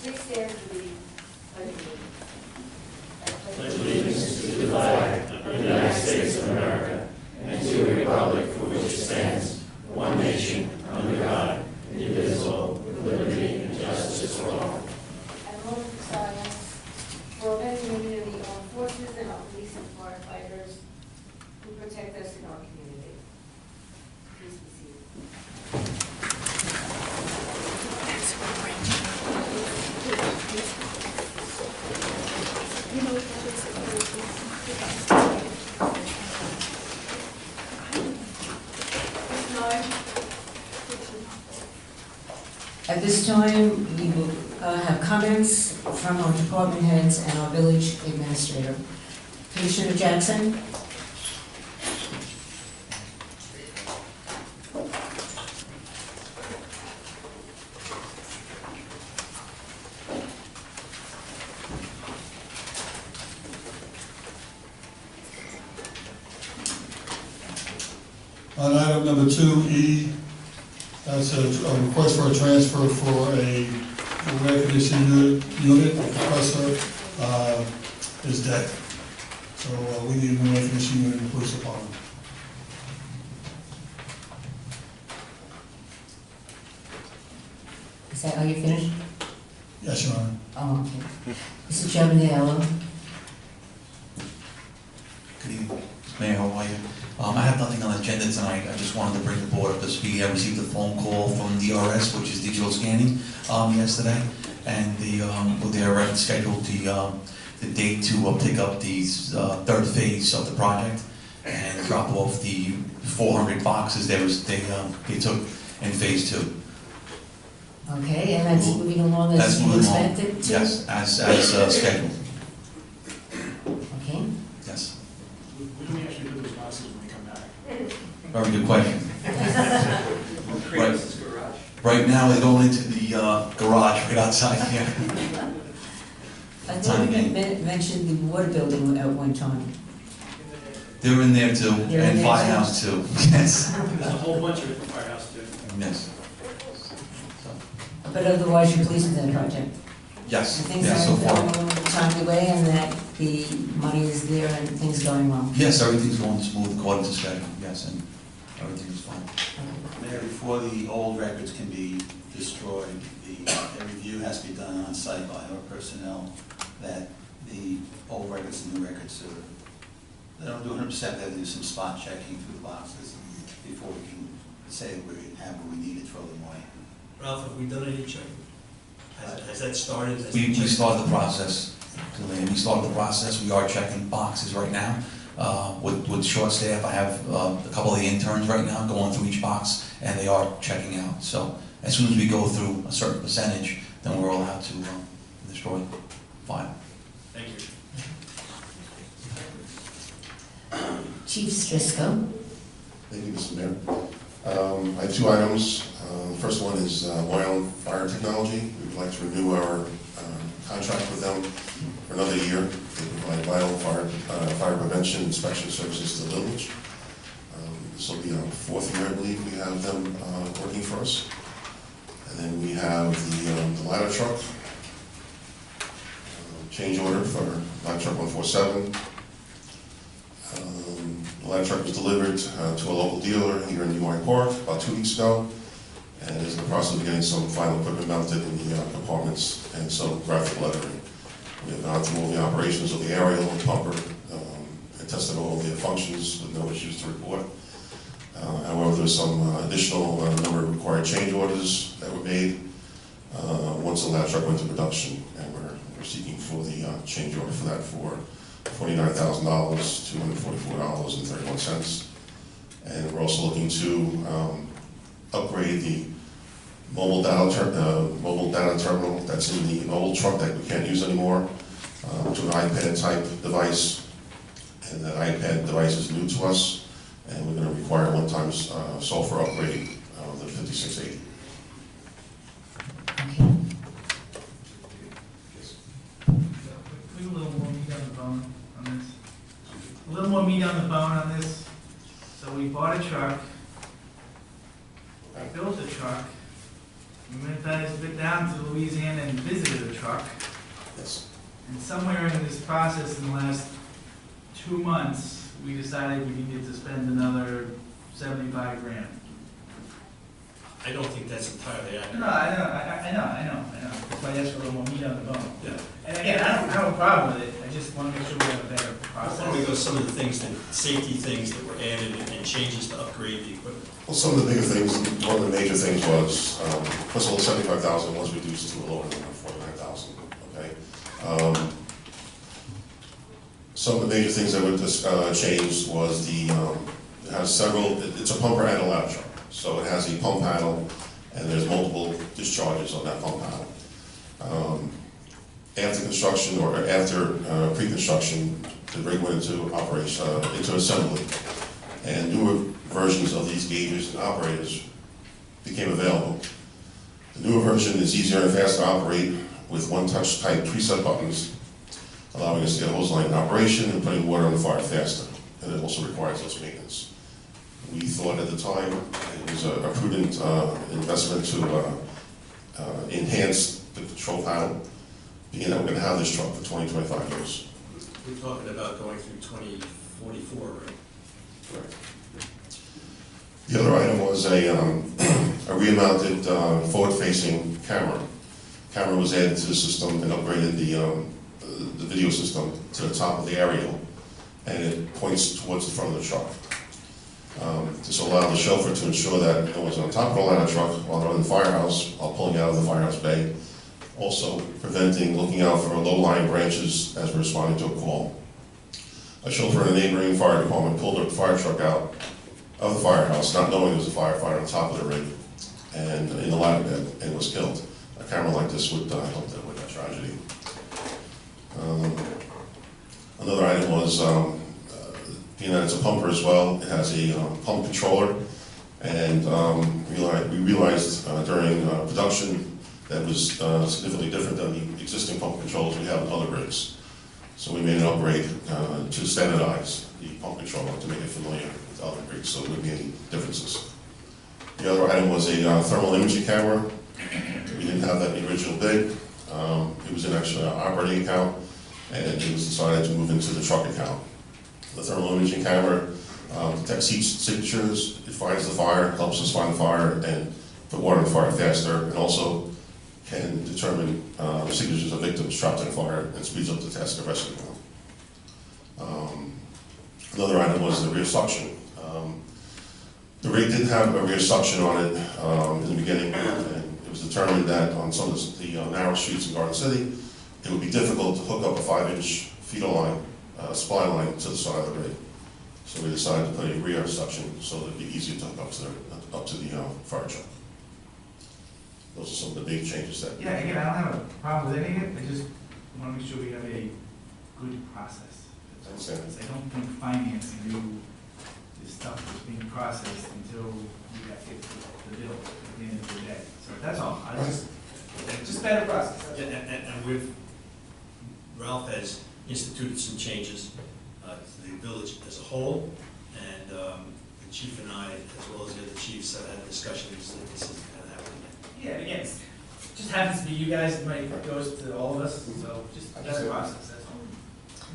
Please stand for the pledge of Pledge allegiance to the flag of the United States of America and to the republic for which it stands, one nation, under God, indivisible, with liberty and justice for all. And moment of silence for men and women of the armed forces and our police and firefighters who protect us in our community. Please be seated. At this time, we will have comments from our department heads and our village administrator. Commissioner Jackson? On item number 2E, that's a request for a transfer for a air conditioning unit. The compressor is dead. So we need a new air conditioning unit in the police department. Is that, are you finished? Yes, Your Honor. Oh, okay. Mr. Chairman Aiello? Good evening, Mayor, how are you? I have nothing on the agenda tonight. I just wanted to bring the board up to speed. I received a phone call from DRS, which is Digital Scanning, yesterday, and they're scheduled the date to pick up the third phase of the project and drop off the 400 boxes they took in phase 2. Okay, and that's moving along That's as you moving along. expected to? Yes, as scheduled. Okay. Yes. When do we actually put those boxes when we come back? Very good question. Right now, they're going into the garage right outside here. I thought you mentioned the water building at one time. They're in there too, They're in and there firehouse too. Yes. There's a whole bunch of firehouse too. Yes. But otherwise, you're pleased with that project? Yes. And things Yes, so are far. going along the timely way, and that the money is there and things going well? Yes, everything's going smooth according to schedule. Yes, and everything is fine. Mayor, before the old records can be destroyed, a review has to be done on site by our personnel that the old records and new records are, they don't do 100%, they have to do some spot checking through the boxes before we can say we have what we need to throw them away. Ralph, have we done any checking? Has that started? We started the process. We started the process. We are checking boxes right now. With short staff, I have a couple of the interns right now going through each box, and they are checking out. So as soon as we go through a certain percentage, then we're allowed to destroy the file. Thank you. Chief Strisco? Thank you, Mr. Mayor. I have 2 items. The first one is Long Island Fire Technology. We would like to renew our contract with them for another year. They provide vital fire prevention inspection services to the village. This will be our 4th year, I believe, we have them working for us. And then we have the ladder truck. Change order for ladder truck 147. The ladder truck was delivered to a local dealer here in New Park about 2 weeks ago, and is in the process of getting some final equipment mounted in the compartments and some graphic lettering. We have gone through all the operations of the aerial and pumper and tested all of the functions with no issues to report. However, there's some additional number of required change orders that were made once the ladder truck went to production, and we're seeking for the change order for that for $49,000, $244.31. And we're also looking to upgrade the mobile data terminal that's in the old truck that we can't use anymore to an iPad type device. And that iPad device is new to us, and we're going to require a one-time software upgrade of the 5680. Okay. Put a little more meat on the bone on this. A little more meat on the bone on this. So we bought a truck, built a truck, we went back guys been down to Louisiana and visited a truck, Yes. and somewhere in this process in the last 2 months, we decided we needed to spend another 75 grand. I don't think that's entirely accurate. No, I know. That's why I asked for a little more meat on the bone. Yeah. And again, I don't have a problem with it, I just want to make sure we have a better Why don't we process. go some of the things, that safety things that were added and changes to upgrade the equipment? Well, some of the bigger things, one of the major things was, first of all, 75,000 was reduced to a lower number, 49,000, okay? Some of the major things that were changed was it has several, it's a pumper and a ladder truck. So it has a pump panel, and there's multiple discharges on that pump panel. After construction, or after pre-construction, the rig went into operation, into assembly. And newer versions of these gauges and operators became available. The newer version is easier and faster to operate with one-touch type preset buttons, allowing us to get hose line in operation and putting water on the fire faster. And it also requires less maintenance. We thought at the time it was a prudent investment to enhance the control panel, being that we're going to have this truck for 20, 25 years. We're talking about going through 2044, right? Correct. The other item was a remounted forward-facing camera. Camera was added to the system and upgraded the video system to the top of the aerial, and it points towards the front of the truck. This allowed the chauffeur to ensure that it was on top of the ladder truck while they're in the firehouse, while pulling out of the firehouse bay, also preventing looking out for low-lying branches as we're responding to a call. A chauffeur in a neighboring fire department pulled a fire truck out of the firehouse, not knowing there was a firefighter on top of the rig, and in the ladder bed, and was killed. A camera like this would help that with that tragedy. Another item was, being that it's a pumper as well, it has a pump controller, and we realized during production that was significantly different than the existing pump controllers we have in other rigs. So we made an upgrade to standardize the pump controller to make it familiar with other rigs, so there wouldn't be any differences. The other item was a thermal imaging camera. We didn't have that in the original bid. It was an extra operating account, and it was decided to move into the truck account. The thermal imaging camera detects heat signatures, it finds the fire, helps us find the fire, and put water in the fire faster, and also can determine signatures of victims trapped in a fire and speeds up the task of rescuing them. Another item was the rear suction. The rig didn't have a rear suction on it in the beginning, and it was determined that on some of the narrow streets in Garden City, it would be difficult to hook up a 5-inch feeder line, supply line to the side of the rig. So we decided to put a rear suction so that it'd be easier to hook up to the fire truck. Those are some of the big changes that. Yeah, again, I don't have a problem with any of it, I just want to make sure we have a good process. I understand. Because I don't think financing you this stuff is being processed until we got the bill at the end of the day. So that's all, just better process. And we've, Ralph has instituted some changes to the village as a whole, and the chief and I, as well as the other chiefs, had discussions that this is kind of happening. Yeah, and again, it just happens to be you guys, it might goes to all of us, so just better process, that's all.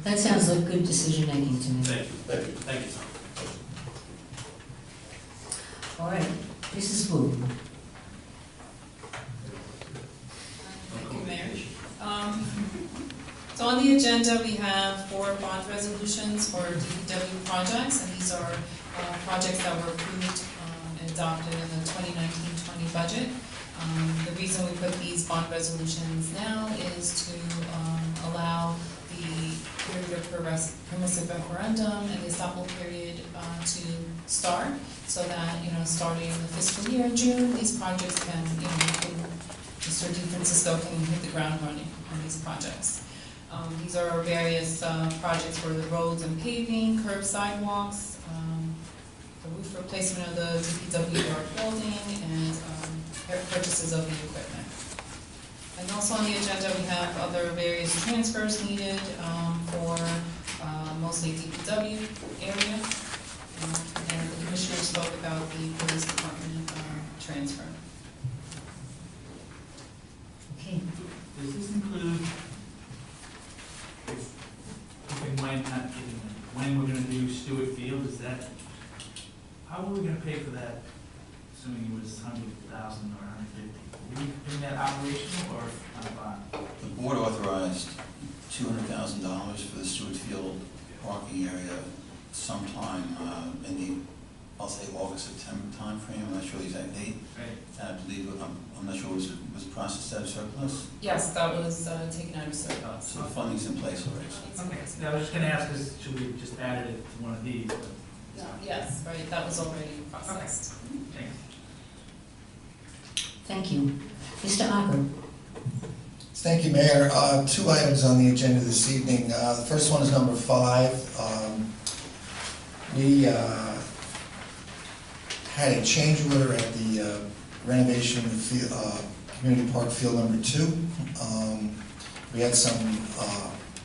That sounds like good decision-making to me. Thank you. Thank you. Thank you, Tom. All right, Mrs. Wu. Thank you, Mayor. So on the agenda, we have 4 bond resolutions for DPW projects, and these are projects that were approved and adopted in the 2019-20 budget. The reason we put these bond resolutions now is to allow the period of permissive referendum and the estoppel period to start, so that, starting the fiscal year in June, these projects can, Mr. DeFrancisco can hit the ground running on these projects. These are various projects for the roads and paving, curb sidewalks, the roof replacement of the DPW yard building, and purchases of the equipment. And also on the agenda, we have other various transfers needed for mostly DPW area. And the commissioner spoke about the police department transfer. how were we gonna pay for that, assuming it was 100,000 or 150? Were we doing that operational or on a bond? The board authorized $200,000 for the Stewart Field parking area sometime in the, I'll say August, September timeframe. I'm not sure the exact date. Right. And I believe, I'm not sure, was processed out of surplus? Yes, that was taken out of surplus. So the funding's in place already. Okay, yeah, I was just gonna ask, is, should we just added it to one of these? But- Yes, right, that was already processed. Thanks. Thank you. Mr. Acker? Thank you, Mayor. Two items on the agenda this evening. The first one is number 5. We had a change order at the renovation of the field, Community Park Field number 2. We had some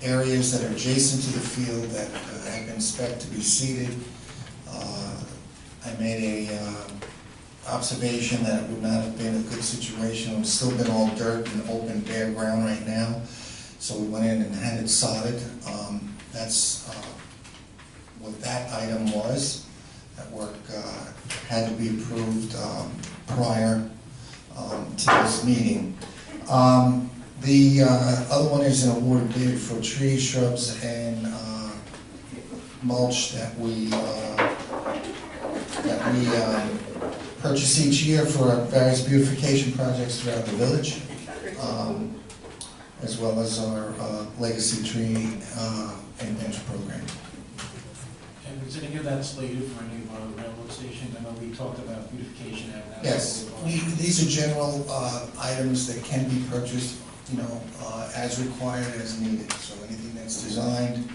areas that are adjacent to the field that had been spec'd to be seeded. I made a observation that it would not have been a good situation. It would still been all dirt and open bare ground right now. So we went in and had it sodded. That's what that item was. That work had to be approved prior to this meeting. The other one is an award bid for trees, shrubs, and mulch that we purchase each year for various beautification projects throughout the village, as well as our legacy tree and bench program. And is any of that slated for any of our railroad stations? I know we talked about beautification. Yes, these are general items that can be purchased, you know, as required, as needed. So anything that's designed,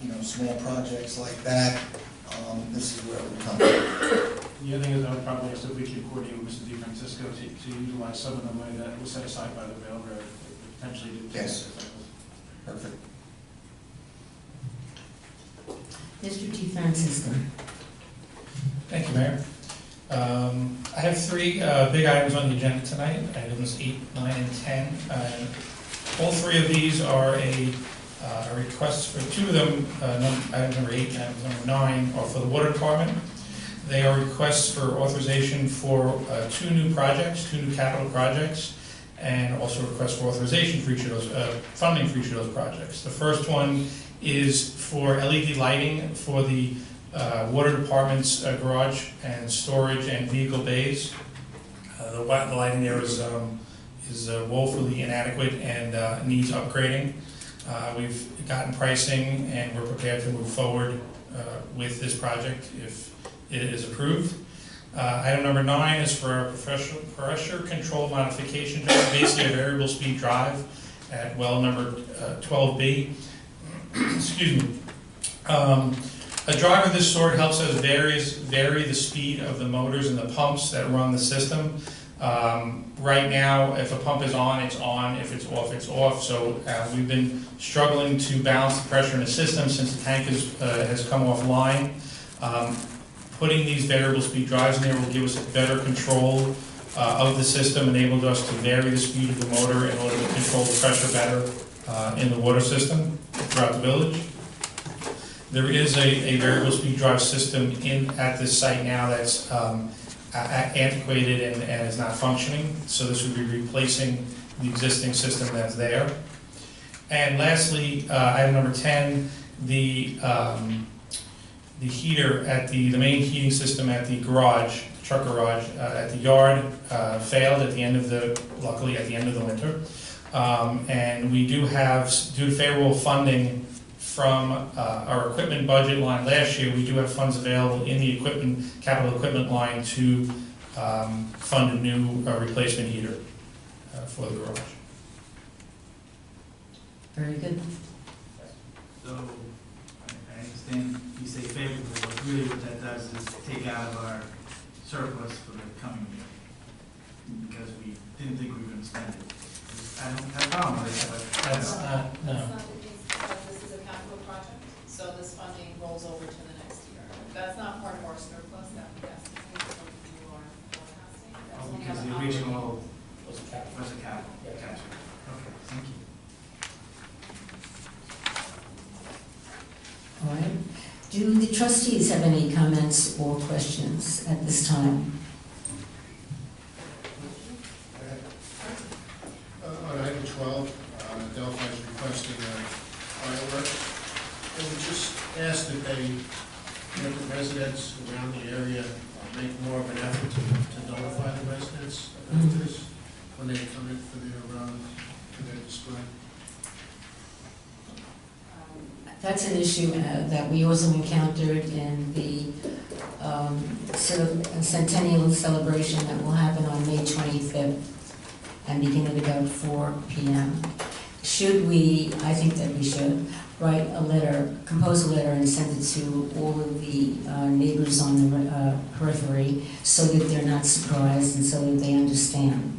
you know, small projects like that, this is where it would come from. The other thing is I would probably ask if we could coordinate with Mr. DeFrancisco to utilize some of the money that was set aside by the railroad, potentially to. Yes. Perfect. Mr. DeFrancisco? Thank you, Mayor. I have 3 big items on the agenda tonight, items 8, 9, and 10. All 3 of these are a request for 2 of them, items number 8 and item number 9, are for the water department. They are requests for authorization for 2 new projects, 2 new capital projects, and also requests for authorization for each of those, funding for each of those projects. The first one is for LED lighting for the water department's garage and storage and vehicle bays. The lighting there is woefully inadequate and needs upgrading. We've gotten pricing and we're prepared to move forward with this project if it is approved. Item number 9 is for a pressure control modification job, basically a variable speed drive at well number 12B. Excuse me. A drive of this sort helps us vary the speed of the motors and the pumps that run the system. Right now, if a pump is on, it's on. If it's off, it's off. So we've been struggling to balance the pressure in the system since the tank has come offline. Putting these variable speed drives in there will give us better control of the system, enabled us to vary the speed of the motor in order to control the pressure better in the water system throughout the village. There is a variable speed drive system at this site now that's antiquated and is not functioning, so this would be replacing the existing system that's there. And lastly, item number 10, the heater at the main heating system at the garage, truck garage, at the yard failed at the end of luckily at the end of the winter. And we do have, due to favorable funding from our equipment budget line last year, we do have funds available in the capital equipment line to fund a new replacement heater for the garage. Very good. So, I understand you say favorable, but really what that does is take out of our surplus for the coming year, because we didn't think we were gonna spend it. I don't have a problem with it, but That's not, no. That's not the case, because this is a capital project, so this funding rolls over to the next year. That's not part of our surplus that we estimate when we do our forecasting. That's only because on the the original Was a capital. was a capital. Yeah. Gotcha. Okay, thank you. All right. Do the trustees have any comments or questions at this time? On item 12, Delphi is requesting fireworks. Can we just ask that they, that the residents around the area make more of an effort to notify the residents about this when they come in for their display? That's an issue that we also encountered in the centennial celebration that will happen on May 25th and begin at about 4 p.m. Should we, I think that we should, write a letter, compose a letter and send it to all of the neighbors on the periphery so that they're not surprised and so that they understand.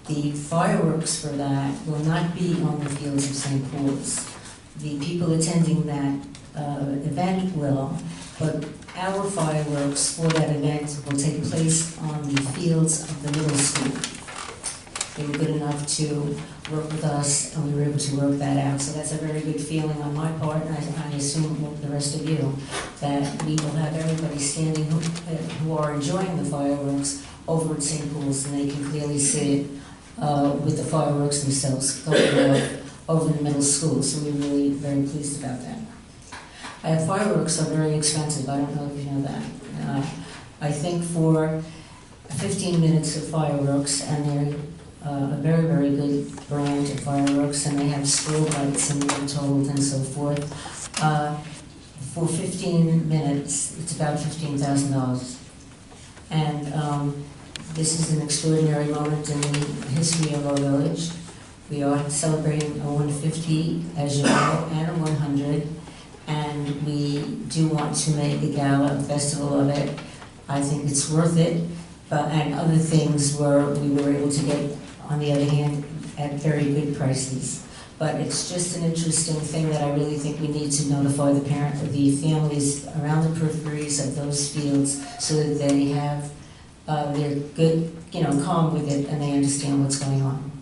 The fireworks for that will not be on the fields of St. Paul's. The people attending that event will, but our fireworks for that event will take place on the fields of the middle school. They were good enough to work with us, and we were able to work that out. So that's a very good feeling on my part, and I assume the rest of you, that we will have everybody standing who are enjoying the fireworks over at St. Paul's, and they can clearly see it with the fireworks themselves going off over the middle school. So we're really very pleased about that. Fireworks are very expensive. I don't know if you know that. I think for 15 minutes of fireworks, and they're a very, very good brand of fireworks, and they have strobe lights and they're told and so forth. For 15 minutes, it's about $15,000. And this is an extraordinary moment in the history of our village. We are celebrating a 150, as you know, and a 100, and we do want to make a gala, a festival of it. I think it's worth it, and other things where we were able to get, on the other hand, at very good prices. But it's just an interesting thing that I really think we need to notify the families around the peripheries of those fields so that they have, they're good, calm with it, and they understand what's going on.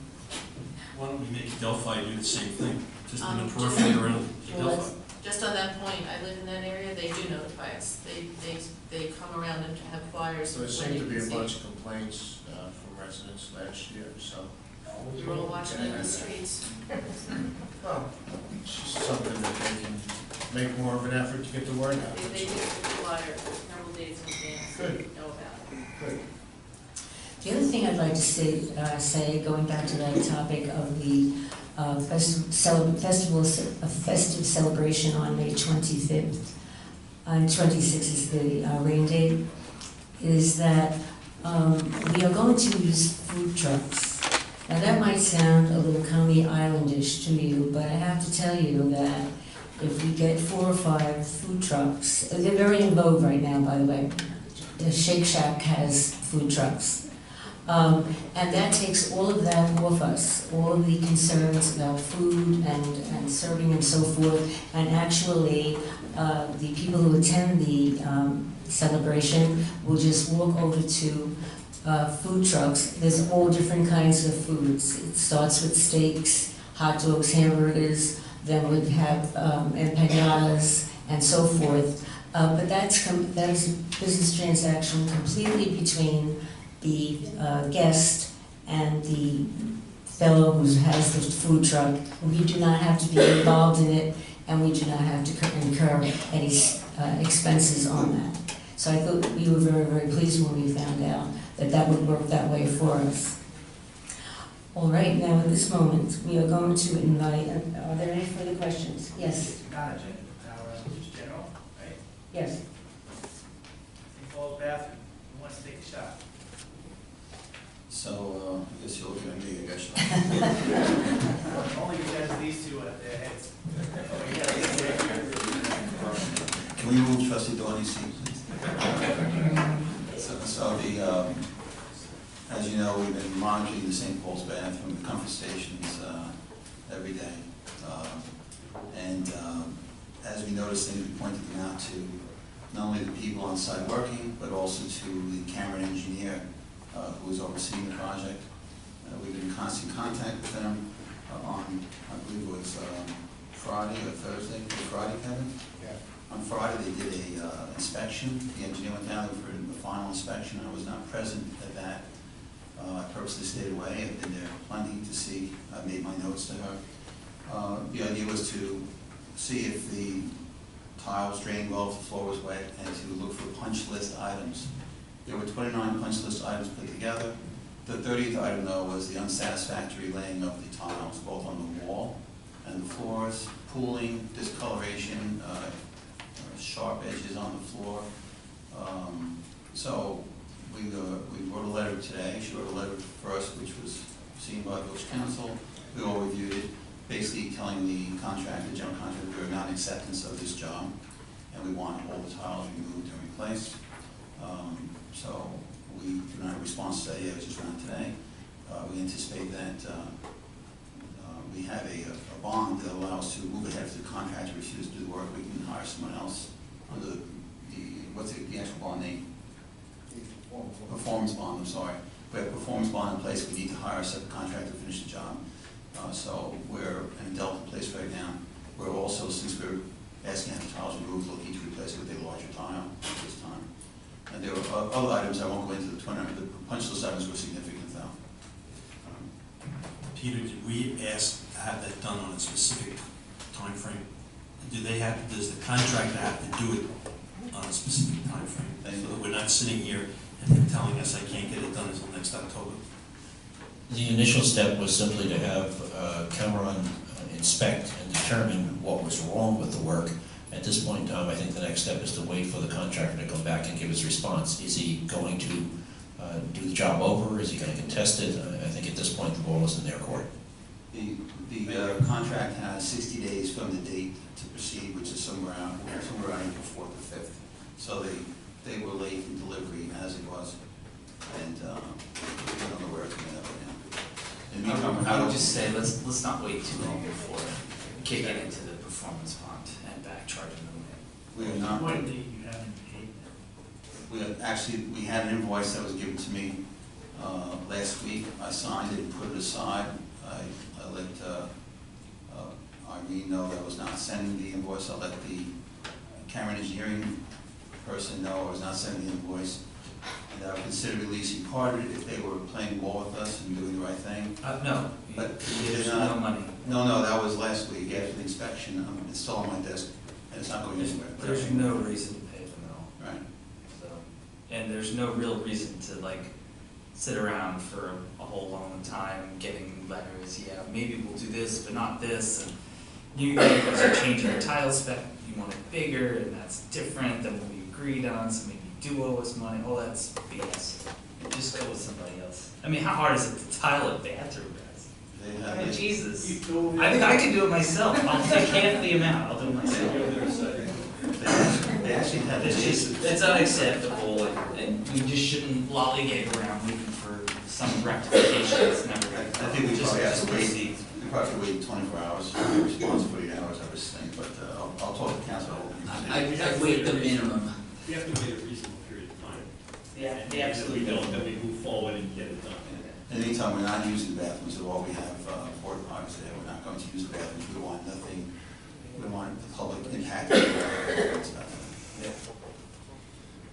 Why don't we make Delphi do the same thing, just in the periphery around Delphi? Just on that point, I live in that area, they do notify us. They come around and have flyers. So there seemed to be a bunch of complaints from residents last year, so. We were all watching it in the streets. Well, it's just something that they can make more of an effort to get the word out. They do the flyer several days in advance, so we know about it. Good. The other thing I'd like to say, going back to that topic of the festive celebration on May 25th, and 26th is the rain date, is that we are going to use food trucks. Now that might sound a little Coney Islandish to you, but I have to tell you that if we get 4 or 5 food trucks, they're very in vogue right now, by the way. The Shake Shack has food trucks. And that takes all of that off us, all of the concerns about food and serving and so forth. And actually, the people who attend the celebration will just walk over to food trucks. There's all different kinds of foods. It starts with steaks, hot dogs, hamburgers, then we'd have empanadas and so forth. But that is a business transaction completely between the guest and the fellow who has the food truck. We do not have to be involved in it, and we do not have to incur any expenses on that. So I thought we were very, very pleased when we found out that that would work that way for us. All right, now at this moment, we are going to invite, are there any further questions? Yes? Our just general, right? Yes. St. Paul's bathroom, who wants to take a shot? So, I guess you're looking at me, I guess. Only because these two at their heads. Can we move trustee Dohany's seat, please? As you know, we've been monitoring the St. Paul's bathroom, the comfort stations every day. As we noticed things, we pointed them out to not only the people on site working, but also to the Cameron engineer who is overseeing the project. We've been in constant contact with them on, I believe it was Friday or Thursday, Friday, Kevin? Yeah. On Friday, they did a inspection. The engineer went down there for the final inspection. I was not present at that. I purposely stayed away. I've been there plenty to see. I made my notes to her. The idea was to see if the tiles drained well, if the floor was wet, and to look for punch list items. There were 29 punch list items put together. The 30th item, though, was the unsatisfactory laying of the tiles, both on the wall and the floors, pooling, discoloration, sharp edges on the floor. So we wrote a letter today. She wrote a letter first, which was seen by Village Council. We all reviewed it, basically telling the contractor, the general contractor, we are not in acceptance of this job, and we want all the tiles removed and replaced. So we do not have a response today, it was just ran today. We anticipate that we have a bond that allows us to move ahead if the contractor refuses to do the work. We can hire someone else under the what's the actual bond name? Performance bond, I'm sorry. We have a performance bond in place. We need to hire a separate contractor to finish the job. So we're in a delicate place right now. We're also, since we're asking to have the tiles removed, looking to replace it with a larger tile at this time. And there were other items, I won't go into the punch list items were significant though. Peter, did we ask to have that done on a specific time frame? Does the contractor have to do it on a specific time frame? So that we're not sitting here and they're telling us I can't get it done until next October? The initial step was simply to have Cameron inspect and determine what was wrong with the work. At this point in time, I think the next step is to wait for the contractor to come back and give his response. Is he going to do the job over? Is he going to contest it? I think at this point the ball is in their court. The contract has 60 days from the date to proceed, which is somewhere around April 4th or 5th. So they were late in delivery as it was, and we don't know where it's going to end up right now. In the meantime, I would just say let's not wait too long before kicking into the performance bond and back charging them. We are not. What date you haven't paid them? We had an invoice that was given to me last week. I signed it and put it aside. I let Irene know that I was not sending the invoice. I let the Cameron Engineering person know I was not sending the invoice. And I would consider releasing part of it if they were playing ball with us and doing the right thing. No, but there's no money. No, that was last week after the inspection. It's still on my desk and it's not going anywhere. There's no reason to pay them at all. Right. So, and there's no real reason to like sit around for a whole long time getting letters. Yeah, maybe we'll do this, but not this. And you guys are changing the tile spec. You want it bigger, and that's different than what we agreed on. So maybe you do owe us money. All that's BS. Just go with somebody else. I mean, how hard is it to tile a bathroom, guys? I mean, Jesus. I think I can do it myself. I'll take half the amount. I'll do it myself. They actually had this. It's unacceptable, and we just shouldn't lollygag around looking for some rectification. It's never. I think we probably have to wait. We probably have to wait 24 hours. Response 48 hours. I was thinking, but I'll talk to council. I'd wait the minimum. We have to wait a reasonable period of time. Yeah, and absolutely don't. Then we move forward and get it done. In the meantime, we're not using the bathrooms at all. We have porta potties there. We're not going to use the bathrooms. We want nothing. We want the public impacted.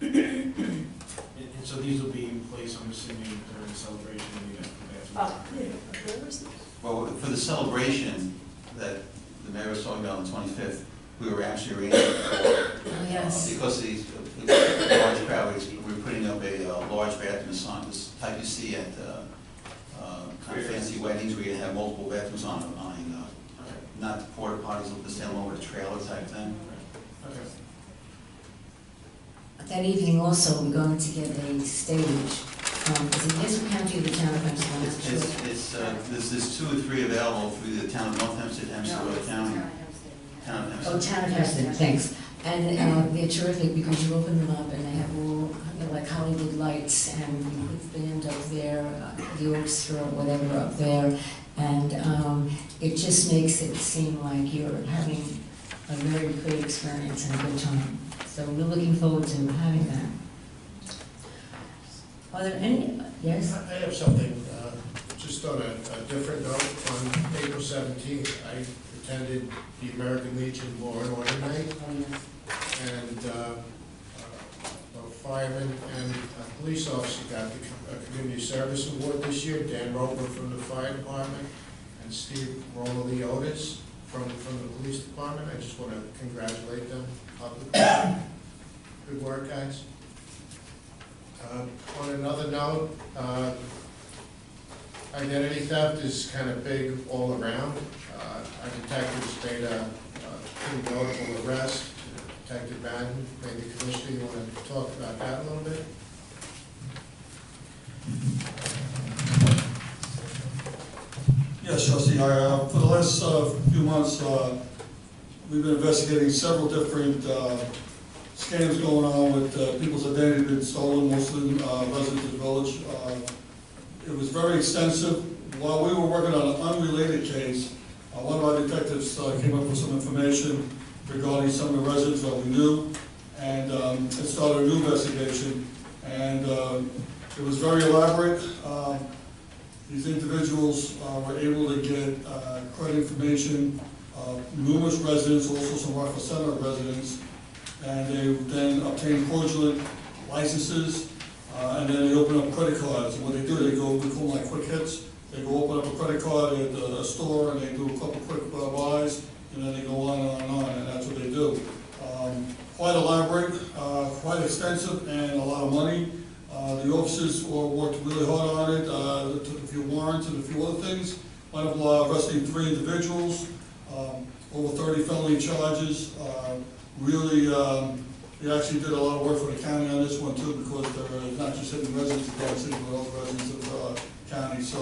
And so these will be in place, I'm assuming, during the celebration, and you guys can bathroom. Well, for the celebration that the mayor was talking about on the 25th, we were actually arranging for, yes. because of the large crowd, we were putting up a large bathroom sign, this type you see at kind of fancy weddings where you have multiple bathrooms on not porta potties, but the standalone with a trailer type thing. Okay. That evening also, we're going to get a stage. Is it Nassau County or the town of Hempstead? There's 2 or 3 available through the town of North Hempstead, Hempstead, or the county. Town of Hempstead. Oh, town of Hempstead, thanks. And they're terrific because you open them up and they have all, like Hollywood lights, and you put the band up there, the orchestra or whatever up there, and it just makes it seem like you're having a very great experience and a good time. So we're looking forward to having that. Are there any, yes? I have something, just on a different note. On April 17th, I attended the American Legion Law and Order Night. Oh, yes. and a fireman and a police officer got the Community Service Award this year. Dan Roper from the fire department and Steve Rollo-Leotis from the police department. I just want to congratulate them publicly. Good work, guys. On another note, identity theft is kind of big all around. Our detectives made a pretty notable arrest. Detective Madden, maybe Commissioner, you want to talk about that a little bit? Yes, Trustee, for the last few months, we've been investigating several different scams going on with people's identity being stolen, mostly residents of the village. It was very extensive. While we were working on an unrelated case, one of our detectives came up with some information regarding some of the residents that we knew, and it started a new investigation. And it was very elaborate. These individuals were able to get credit information of numerous residents, also some Rockville Center residents, and they then obtained fraudulent licenses, and then they open up credit cards. And what they do, they go, we call them like quick hits. They go open up a credit card at a store, and they do a couple quick buys, and then they go on and on, and that's what they do. Quite elaborate, quite extensive, and a lot of money. The officers worked really hard on it, took a few warrants and a few other things. Wound up arresting 3 individuals, over 30 felony charges. Really, we actually did a lot of work for the county on this one too, because they're not just hitting residents of Dodge City, but also residents of county. So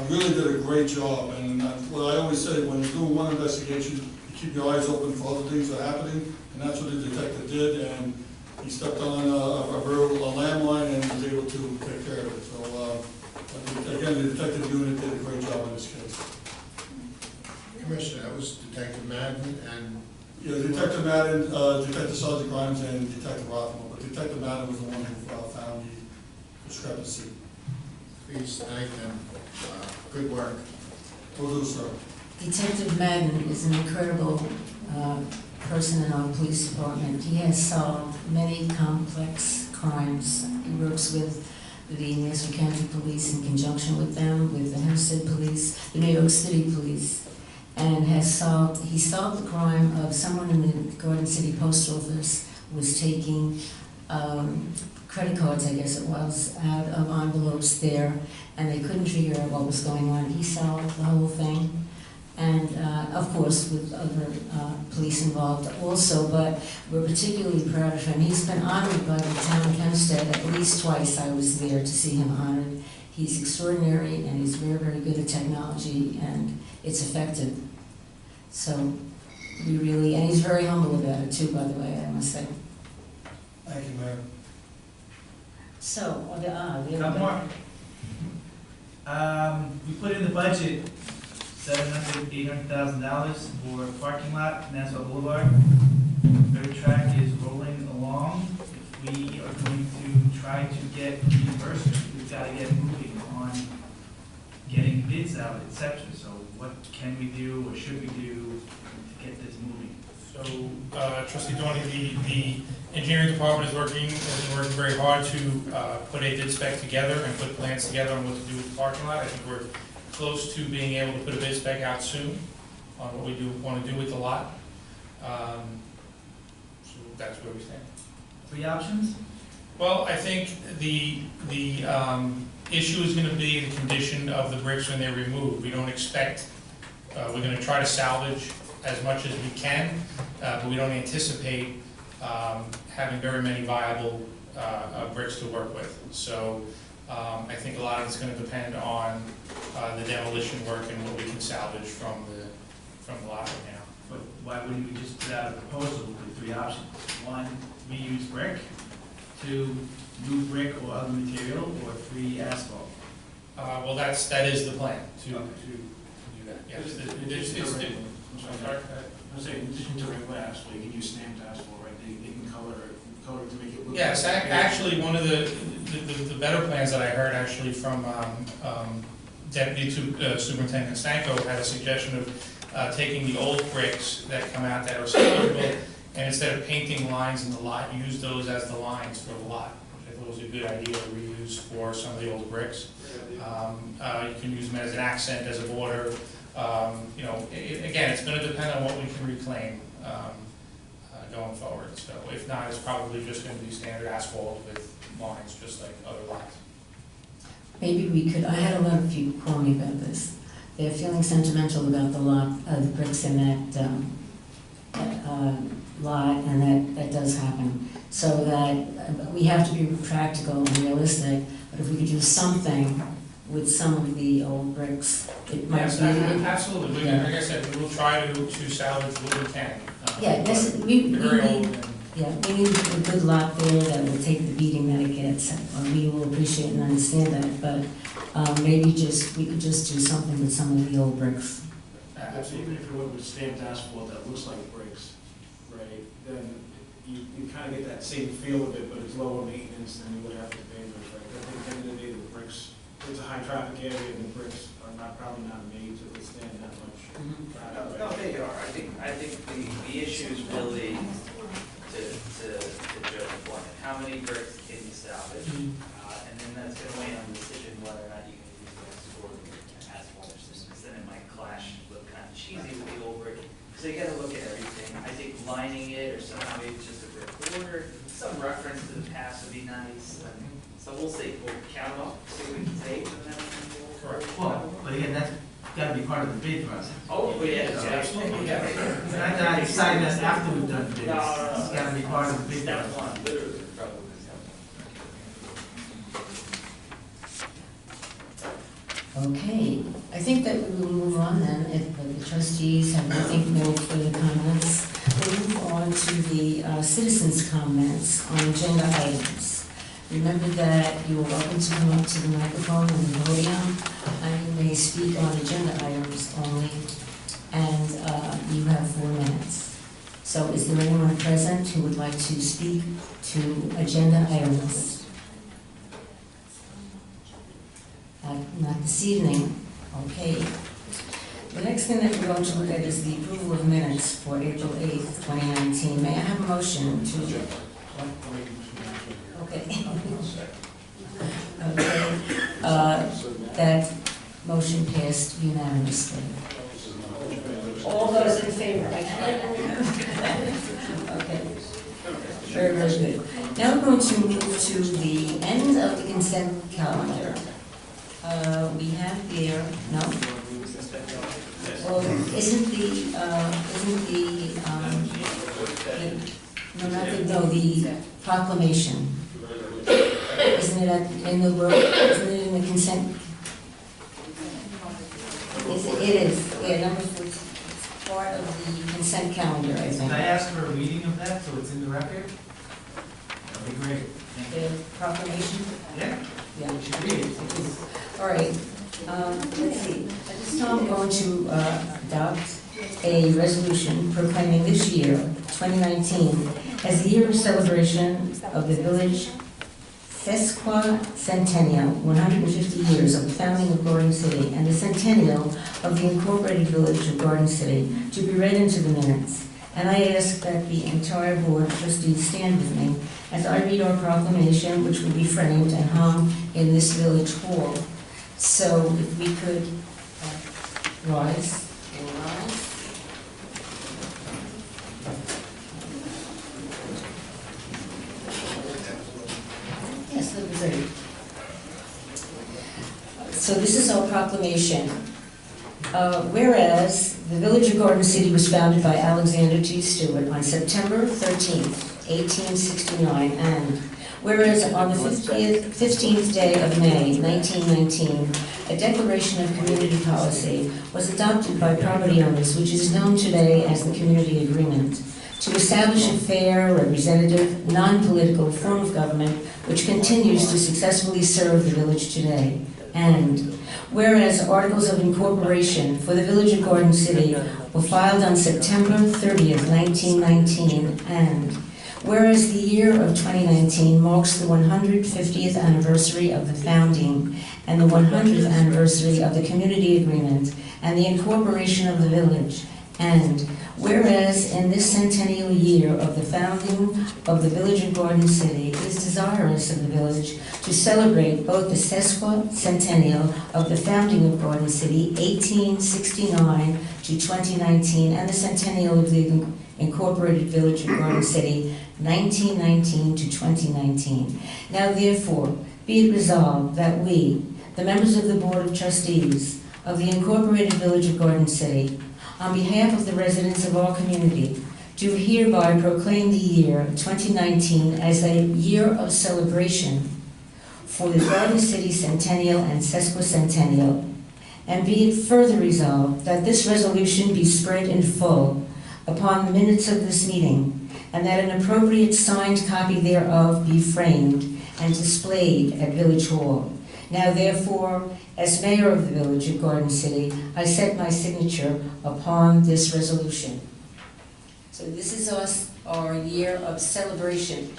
really did a great job. And what I always say, when you're doing one investigation, you keep your eyes open for other things that are happening, and that's what the detective did. And he stepped on a landmine and was able to take care of it. So again, the detective unit did a great job in this case. Commissioner, that was Detective Madden and... Yeah, Detective Madden, Detective Sergeant Grimes, and Detective Rothman, but Detective Madden was the one who found the discrepancy. Please thank them. Good work. Will do, sir. Detective Madden is an incredible person in our police department. He has solved many complex crimes. He works with the Nassau County Police in conjunction with them, with the Hempstead Police, the New York City Police, and he solved the crime of someone in the Garden City Post Office was taking credit cards, I guess it was, out of envelopes there, and they couldn't figure out what was going on. He solved the whole thing. And of course with other police involved also, but we're particularly proud of him. He's been honored by the town of Hempstead at least twice. I was there to see him honored. He's extraordinary, and he's very, very good at technology, and it's effective. So we really, and he's very humble about it too, by the way, I must say. Thank you, Mayor. So, the Got more. We put in the budget $800,000 for parking lot, Nassau Boulevard. Third track is rolling along. If we are going to try to get reimbursement, we've got to get moving on getting bids out, etc. So what can we do or should we do to get this moving? So, Trustee Downey, the engineering department has been working very hard to put a bid spec together and put plans together on what to do with the parking lot. I think we're close to being able to put a bid spec out soon on what we want to do with the lot. So that's where we stand. 3 options? Well, I think the issue is going to be the condition of the bricks when they're removed. We don't expect, we're going to try to salvage as much as we can, but we don't anticipate having very many viable bricks to work with. So I think a lot of it's going to depend on the demolition work and what we can salvage from the lot right now. But why wouldn't we just put out a proposal with 3 options? 1, reuse brick. 2, new brick or other material, or 3, asphalt. Well, that is the plan to do that. Yes, I'm sorry. I'm saying, in addition to regular asphalt, you can use stamped asphalt, right? They can color it to make it look. Yes, actually, one of the better plans that I heard actually from Deputy Superintendent Stanko had a suggestion of taking the old bricks that come out that are salvageable and instead of painting lines in the lot, use those as the lines for the lot. I thought it was a good idea to reuse for some of the old bricks. You can use them as an accent, as a border. You know, again, it's going to depend on what we can reclaim going forward. So if not, it's probably just going to be standard asphalt with lines, just like other lots. Maybe we could, I had a lot of people call me about this. They're feeling sentimental about the lot, the bricks in that lot, and that does happen. So that we have to be practical and realistic, but if we could do something with some of the old bricks, it might Yes, be. absolutely. Yeah. Like I said, we will try to salvage what we can. Yeah, They're very old and we need a good lot there that will take the beating that it gets. We will appreciate and understand that, but maybe we could just do something with some of the old bricks. Even if you went with stamped asphalt that looks like bricks, right, then you kind of get that same feel of it, but it's lower maintenance than you would have with pavers, right? I think at the end of the day, the bricks, it's a high traffic area, and the bricks are probably not made to withstand that much traffic. No, they are. I think the issue is really to Joe's point, how many bricks can you salvage? And then that's going to weigh on the decision whether or not you can use the or asphalt or something, because then it might clash, look kind of cheesy with the old brick. So you got to look at everything. I think lining it or somehow maybe it's just a brick border, some reference to the past would be nice. So we'll see. We'll count them up, see what we can take, and then we'll. Well, but again, that's gotta be part of the bid process. Oh, yeah, absolutely. It's not deciding that after we've done bids. No. It's gotta be part of the bid Step process. one, literally, probably. Okay, I think that we will move on then, if the trustees have nothing more further comments. We'll move on to the citizens' comments on agenda items. Remember that you are welcome to come up to the microphone and the podium, and you may speak on agenda items only, and you have 4 minutes. So is there anyone present who would like to speak to agenda items? Not this evening. Okay. The next thing that we're going to look at is the approval of minutes for April 8th, 2019. May I have a motion to... Okay. Okay. That motion passed unanimously. All those in favor? Okay. Very, very good. Now we're going to move to the end of the consent calendar. We have here, no? Well, isn't the proclamation, isn't it in the work, isn't it in the consent? It is, yeah, number 14, it's part of the consent calendar, I think. Can I ask for a reading of that so it's in the record? That'd be great. The proclamation? Yeah. Yeah. We should read it. All right, let's see. At this time, I'm going to adopt a resolution proclaiming this year, 2019, as the year of celebration of the village sesquicentennial, 150 years of the founding of Garden City, and the centennial of the incorporated village of Garden City, to be read into the minutes. And I ask that the entire board of trustees stand with me as I read our proclamation, which will be framed and hung in this village hall. So if we could rise, we'll rise. Yes, that was it. So this is our proclamation. Whereas the village of Garden City was founded by Alexander T. Stewart on September 13th, 1869, and whereas on the 15th day of May, 1919, a declaration of community policy was adopted by property owners, which is known today as the Community Agreement, to establish a fair, representative, non-political form of government which continues to successfully serve the village today. And whereas articles of incorporation for the village of Garden City were filed on September 30th, 1919, and whereas the year of 2019 marks the 150th anniversary of the founding and the 100th anniversary of the Community Agreement and the incorporation of the village, And whereas in this centennial year of the founding of the Village of Garden City, it is desirous of the village to celebrate both the sesquicentennial of the founding of Garden City, 1869 to 2019, and the centennial of the Incorporated Village of Garden City, 1919 to 2019. Now therefore, be it resolved that we, the members of the Board of Trustees of the Incorporated Village of Garden City, on behalf of the residents of our community, do hereby proclaim the year 2019 as a year of celebration for the Garden City Centennial and Sesquicentennial, and be it further resolved that this resolution be spread in full upon the minutes of this meeting, and that an appropriate signed copy thereof be framed and displayed at Village Hall. Now therefore, as mayor of the Village of Garden City, I set my signature upon this resolution. So this is our year of celebration.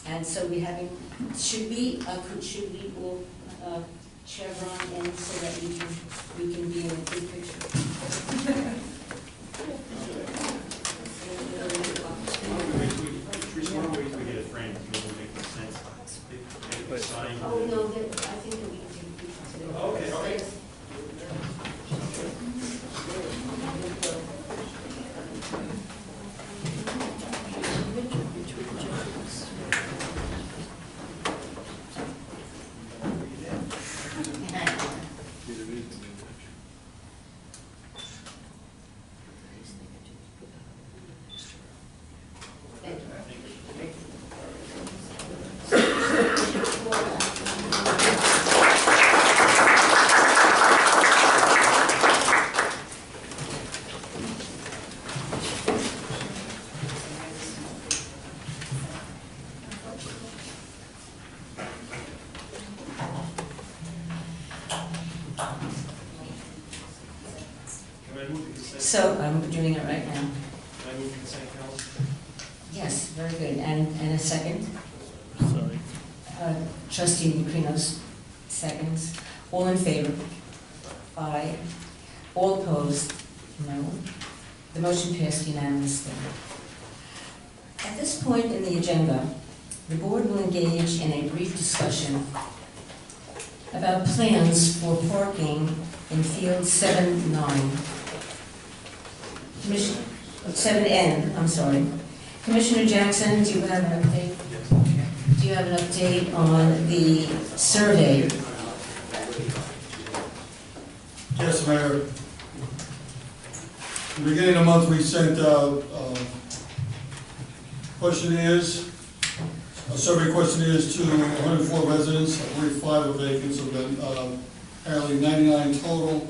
And so we having, should we all chevron in so that we can be in a good picture? Oh, no, I think that we can take pictures today. Okay, okay. So I'm doing it right now. Can I move to consent calendar? Yes, very good. And a second? Sorry. Trustee Lucrinos, seconds. All in favor? Aye. All opposed? No. The motion passed unanimously. At this point in the agenda, the board will engage in a brief discussion about plans for parking in field 7-9. 7N, I'm sorry. Commissioner Jackson, do you have an update? Do you have an update on the survey? Yes, Mayor. In the beginning of the month, we sent out questionnaires, survey questionnaires to 104 residents. I believe 5 are vacant, so then apparently 99 total.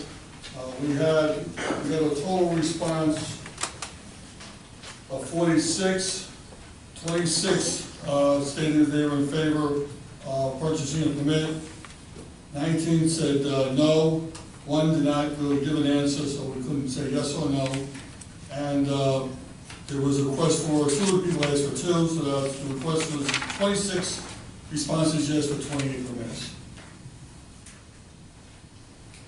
We got a total response of 46. 26 stated they were in favor of purchasing a permit. 19 said no. 1 did not really give an answer, so we couldn't say yes or no. And there was a request for 2 people asked for 2, so the request was 26 responses yes for 28 permits.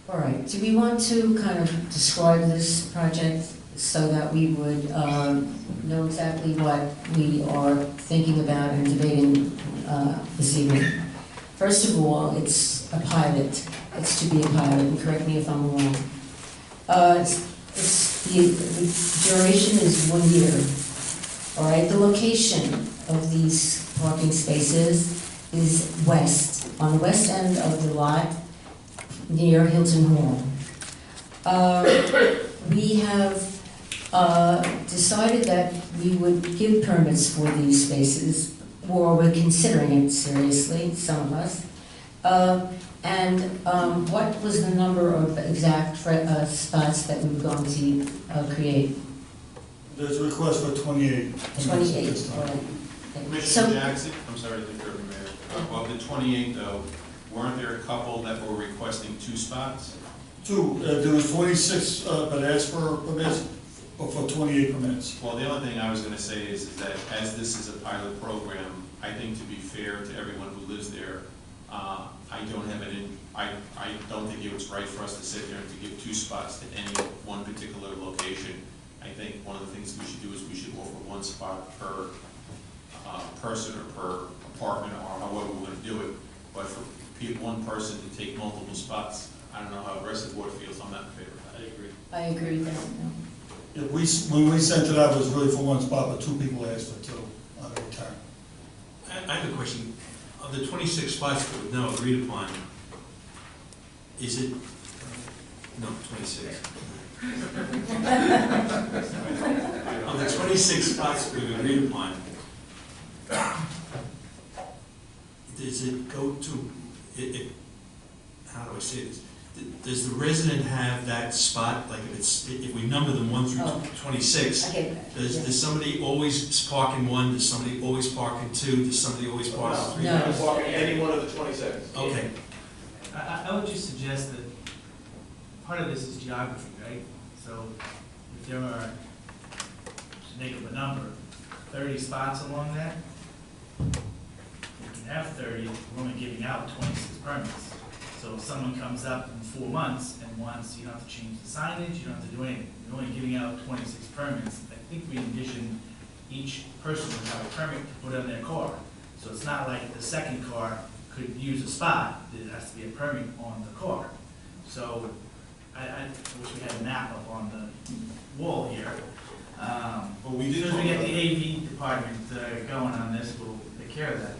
All right, do we want to kind of describe this project so that we would know exactly what we are thinking about and debating this evening? First of all, it's a pilot. It's to be a pilot, and correct me if I'm wrong. The duration is 1 year. All right, the location of these parking spaces is west, on the west end of the lot, near Hilton Hall. We have decided that we would give permits for these spaces, or we're considering it seriously, some of us. What was the number of exact spots that we were going to create? There's a request for 28. 28, all right. Commissioner Jackson, I'm sorry to interrupt you, Mayor. Of the 28 though, weren't there a couple that were requesting 2 spots? 2, there was 26, but asked for permits, or for 28 permits. Well, the only thing I was going to say is that as this is a pilot program, I think to be fair to everyone who lives there, I don't have I don't think it was right for us to sit there and to give 2 spots to any one particular location. I think one of the things we should do is we should offer 1 spot per person or per apartment, or however we're going to do it. But for one person to take multiple spots, I don't know how the rest of the board feels. I'm not in favor of that. I agree. I agree with that, no. Yeah, when we sent it out, it was really for 1 spot, but 2 people asked for 2 on the return. I have a question. Of the 26 spots that we've now agreed upon, is it, no, 26. Of the 26 spots that we've agreed upon, does it go to, how do I say this? Does the resident have that spot, like if we number them 1 through 26, Okay. does somebody always park in 1, does somebody always park in 2, does somebody always park in 3? No. You can park in any one of the 26. Okay. I would just suggest that part of this is geography, right? So if there are, to make up a number, 30 spots along that, you can have 30, we're only giving out 26 permits. So if someone comes up in 4 months and wants, you don't have to change the signage, you don't have to do anything. You're only giving out 26 permits. I think we envision each person would have a permit to put on their car. So it's not like the second car could use a spot, it has to be a permit on the car. So I wish we had a map up on the wall here. Well, we As did. soon as we get the AV department going on this, we'll take care of that.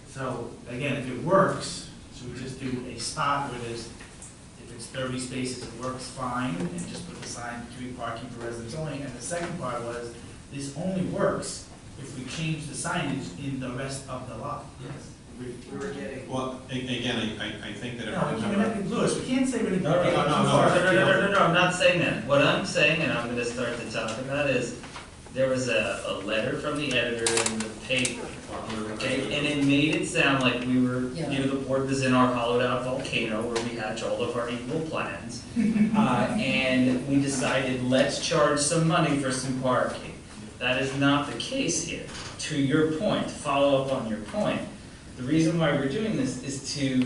So again, if it works, should we just do a spot where there's, if it's 30 spaces, it works fine, and just put the sign between parking for residents only? And the second part was, this only works if we change the signage in the rest of the lot. Yes. We were getting. Well, again, I think that. No, we can't, Louis, we can't say we're No, gonna. no, I'm not saying that. What I'm saying, and I'm gonna start to talk about, is there was a letter from the editor in the paper, okay, and it made it sound like we were, the board was in our hollowed out volcano where we hatch all of our evil plans. And we decided, let's charge some money for some parking. That is not the case here. To your point, follow up on your point, the reason why we're doing this is to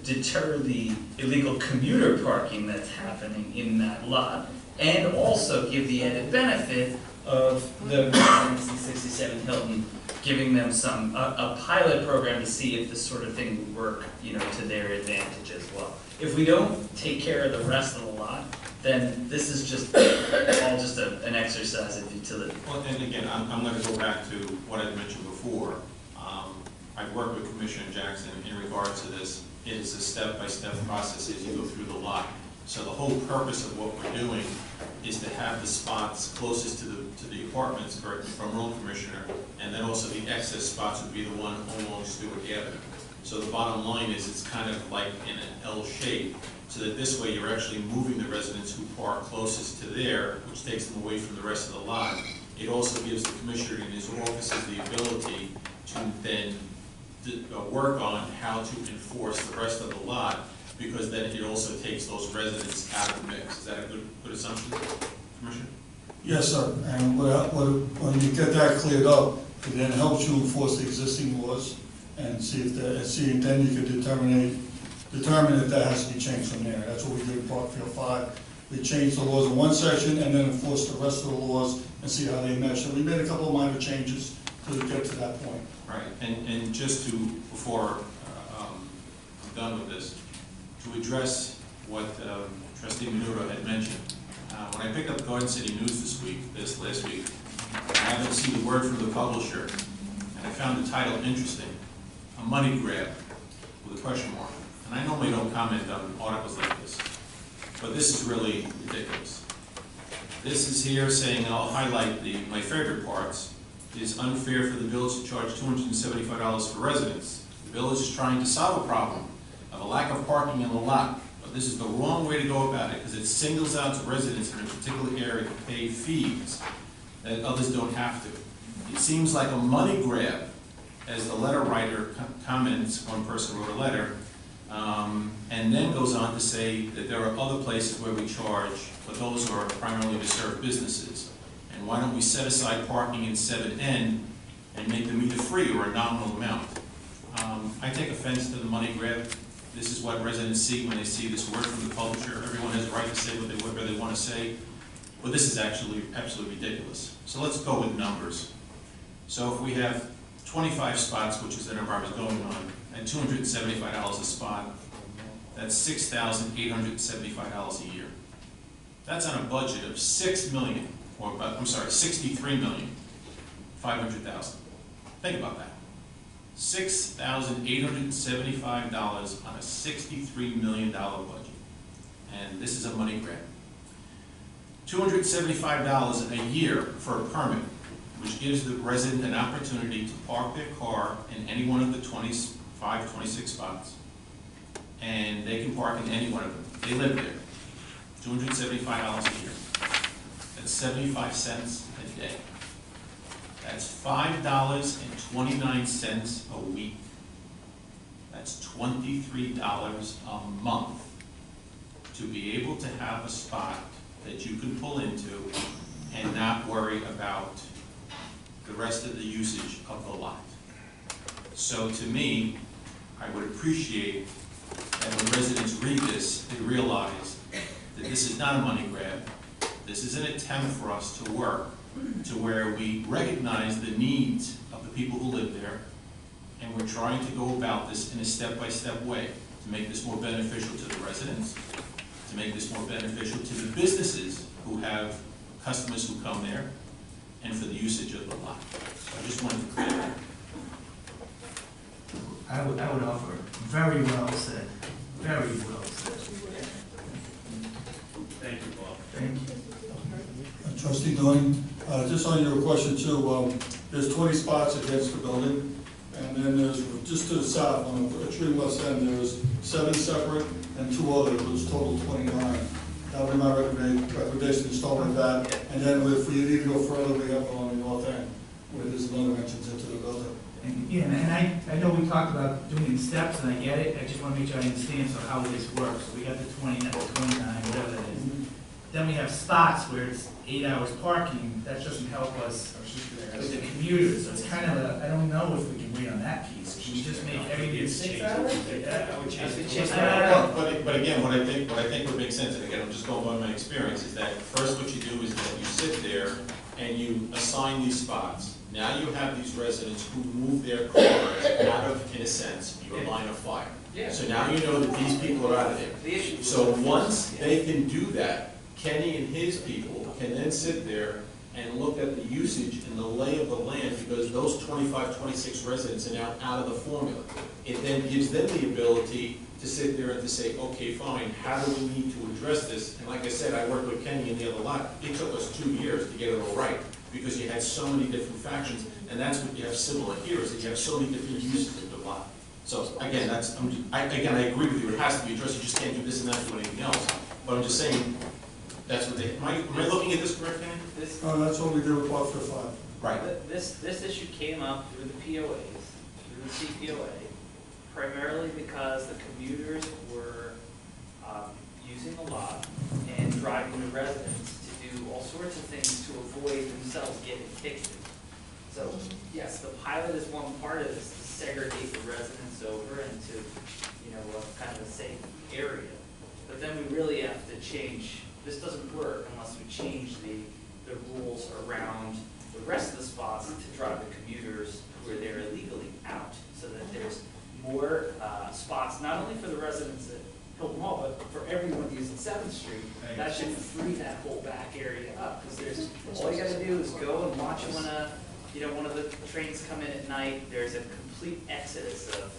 deter the illegal commuter parking that's happening in that lot, and also give the added benefit of the residents in 67 Hilton, giving them a pilot program to see if this sort of thing would work, to their advantage as well. If we don't take care of the rest of the lot, then this is just all just an exercise in futility. Well, and again, I'm going to go back to what I mentioned before. I've worked with Commissioner Jackson in regards to this. It is a step-by-step process as you go through the lot. So the whole purpose of what we're doing is to have the spots closest to the apartments from road commissioner, and then also the excess spots would be the one along Stewart Avenue. So the bottom line is it's kind of like in an L shape, so that this way you're actually moving the residents who park closest to there, which takes them away from the rest of the lot. It also gives the commissioner in his offices the ability to then work on how to enforce the rest of the lot, because then it also takes those residents out of the mix. Is that a good assumption, Commissioner? Yes, sir, and when you get that cleared up, it then helps you enforce the existing laws and then you can determine if that has to be changed from there. That's what we did in Parkfield 5. We changed the laws in one section and then enforced the rest of the laws and see how they mesh. And we made a couple of minor changes to get to that point. Right, and just before I'm done with this, to address what Trustee Menudo had mentioned. When I picked up Garden City News this last week, I happened to see the word from the publisher, and I found the title interesting, a money grab with a question mark. And I normally don't comment on articles like this, but this is really ridiculous. This is here saying, I'll highlight my favorite parts. It is unfair for the village to charge $275 for residents. The village is trying to solve a problem of a lack of parking in the lot, but this is the wrong way to go about it, because it singles out the residents in a particular area to pay fees that others don't have to. It seems like a money grab, as the letter writer comments. One person wrote a letter, and then goes on to say that there are other places where we charge, but those are primarily to serve businesses. And why don't we set aside parking in 7N and make them either free or a nominal amount? I take offense to the money grab. This is what residents see when they see this word from the publisher. Everyone has a right to say whatever they want to say, but this is actually absolutely ridiculous. So let's go with numbers. So if we have 25 spots, which is the number I was going on, at $275 a spot, that's $6,875 a year. That's on a budget of $63,500,000. Think about that. $6,875 on a $63 million budget. And this is a money grab. $275 a year for a permit, which gives the resident an opportunity to park their car in any one of the 25, 26 spots. And they can park in any one of them. They live there. $275 a year. That's 75 cents a day. That's $5.29 a week. That's $23 a month to be able to have a spot that you can pull into and not worry about the rest of the usage of the lot. So to me, I would appreciate that when residents read this, they realize that this is not a money grab. This is an attempt for us to work to where we recognize the needs of the people who live there, and we're trying to go about this in a step-by-step way to make this more beneficial to the residents, to make this more beneficial to the businesses who have customers who come there, and for the usage of the lot. So I just wanted to clear that. I would offer, very well said, very well said. Thank you, Bob. Thank you. Trustee Doing, just on your question too, there's 20 spots against the building, and then there's, just to the south, on the extreme west end, there's 7 separate and 2 others, which total 29. That would be my recommendation to start with that, and then if we need to go further, we have on the north end, where there's another entrance into the building. Yeah, and I know we talked about doing it in steps, and I get it, I just want to make sure I understand so how this works. So we got the 20, that's 29, whatever that is. Then we have spots where it's 8 hours parking, that doesn't help us with the commuters, so it's kind of a, I don't know if we can wait on that piece. Can we just make everything 6 hours? But again, what I think would make sense, and again, I'm just going by my experience, is that first what you do is that you sit there and you assign these spots. Now you have these residents who move their cars out of, in a sense, your line of fire. So now you know that these people are out of there. So once they can do that, Kenny and his people can then sit there and look at the usage and the lay of the land, because those 25, 26 residents are now out of the formula. It then gives them the ability to sit there and to say, okay, fine, how do we need to address this? And like I said, I worked with Kenny in the other lot. It took us 2 years to get it all right, because you had so many different factions, and that's what you have similar here, is that you have so many different uses of the lot. So again, that's, I agree with you, it has to be addressed, you just can't do this and not do anything else. But I'm just saying, that's what they, am I looking at this correct, Kenny? That's what we do with Part 5. Right. This issue came up through the POAs, through the CPOA, primarily because the commuters were using the lot and driving the residents to do all sorts of things to avoid themselves getting ticketed. So, yes, the pilot is one part of this, to segregate the residents over into, you know, a kind of a safe area. But then we really have to change, this doesn't work unless we change the rules around the rest of the spots to drive the commuters who are there illegally out, so that there's more spots, not only for the residents at Hilton Hall, but for everyone using 7th Street. That should free that whole back area up, because there's, all you gotta do is go and watch when one of the trains come in at night. There's a complete exodus of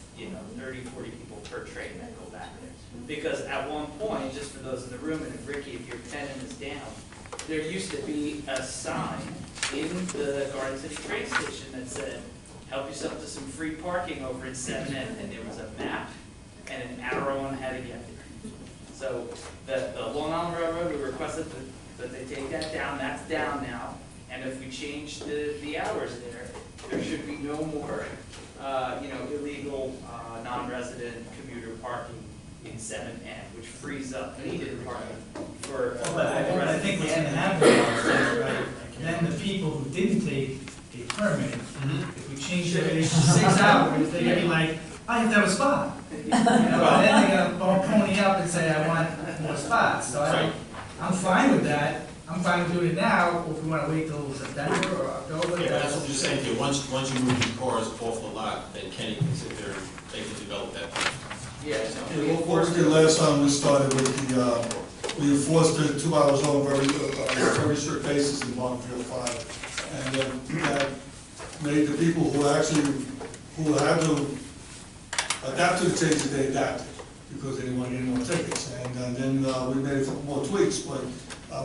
30, 40 people per train that go back there. Because at one point, just for those in the room, and Ricky, if your pen is down, there used to be a sign in the Garden City train station that said, help yourself to some free parking over at 7N, and there was a map and an arrow on how to get there. So the Long Island Railroad, we requested that they take that down. That's down now. And if we change the hours there should be no more illegal non-resident commuter parking in 7N, which frees up needed parking for. But I think what's going to happen is, right, then the people who didn't take a permit, if we change their to 6 hours, they're going to be like, I have to have a spot. You know, and then they're gonna all pony up and say, I want more spots. So I'm fine with that. I'm fine with doing it now, or if we wanna wait till September or October. Yeah, but that's what I'm just saying, here, once you move the cars off the lot, then Kenny can sit there, they can develop that. Yeah. What we did last time, we started with we enforced the 2 hour zone very strict basis in Bonneville 5. And that made the people who had to adapt to the changes, they adapted, because they didn't want any more tickets. And then we made a couple more tweaks, but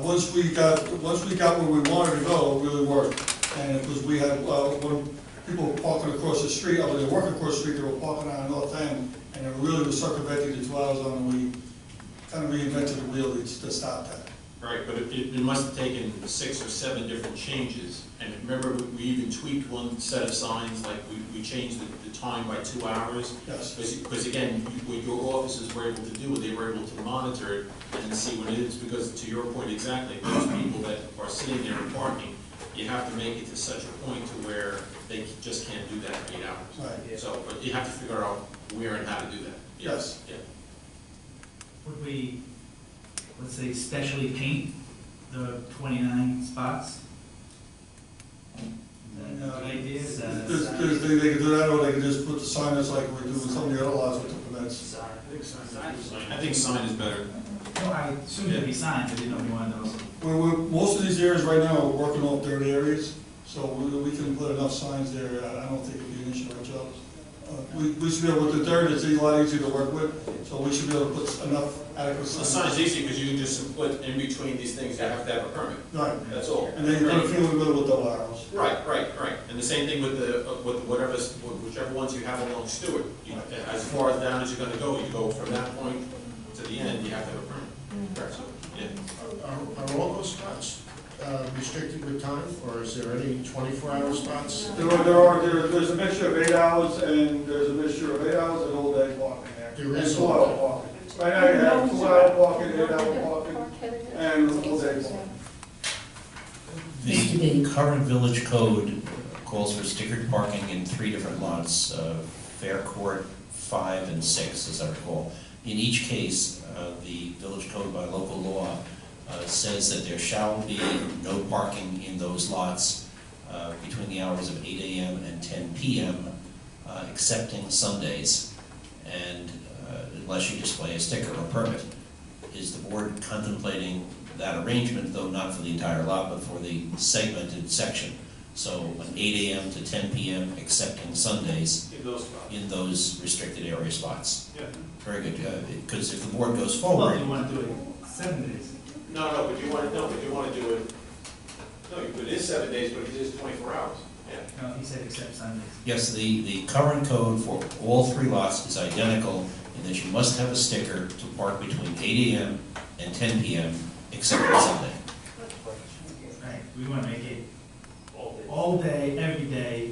once we got where we wanted to go, it really worked. And because we had, when people were parking across the street, or they were working across the street, they were parking on the north end, and it really was circumventing the 2 hour zone, and we kind of reinvented the wheel to stop that. Right, but it must have taken 6 or 7 different changes. And remember, we even tweaked one set of signs, like we changed the time by 2 hours. Yes. Because again, what your officers were able to do, they were able to monitor it and see when it is, because to your point exactly, those people that are sitting there and parking, you have to make it to such a point to where they just can't do that for 8 hours. Right. So, but you have to figure out where and how to do that. Yes. Yeah. Would we, let's say, specially paint the 29 spots? Is that the idea? Is that- They could do that, or they could just put the signage like we do with some of the other laws with the permits. I think sign is better. No, I assumed it'd be signed, I didn't know if you wanted those. Most of these areas right now are working off dirt areas, so we can put enough signs there. I don't think it'd be an issue, right, Joe? We should be able, with the dirt, it's a lot easier to work with, so we should be able to put enough adequate The signs. sign's easy because you can just put in between these things, you have to have a permit. Right. That's all. And then you put a few in the middle with double arrows. Right. And the same thing with whichever ones you have along Stewart. As far as down as you're gonna go, you go from that point to the end, you have to have a permit. So, yeah. Are all those spots restricted with time, or is there any 24-hour spots? There's a mixture of 8 hours, and there's a mixture of 8 hours and all day parking there. There is And 2 hour parking. Right now you have 2 hour parking, 8 hour parking, and all day parking. The current village code calls for stickered parking in 3 different lots, Fair Court, 5, and 6, as I recall. In each case, the village code by local law says that there shall be no parking in those lots between the hours of 8 a.m. and 10 p.m., excepting Sundays, and unless you display a sticker or permit. Is the board contemplating that arrangement, though not for the entire lot, but for the segmented section? So an 8 a.m. to 10 p.m. excepting Sundays in those restricted area spots. Yeah. Very good, because if the board goes Well, forward, you want to do it 7 days. No, but you want to do it, it is 7 days, but it is 24 hours. Yeah. No, he said except Sundays. yes, the current code for all 3 lots is identical in that you must have a sticker to park between 8 a.m. and 10 p.m. except on Sunday. Right, we want to make it all day, every day,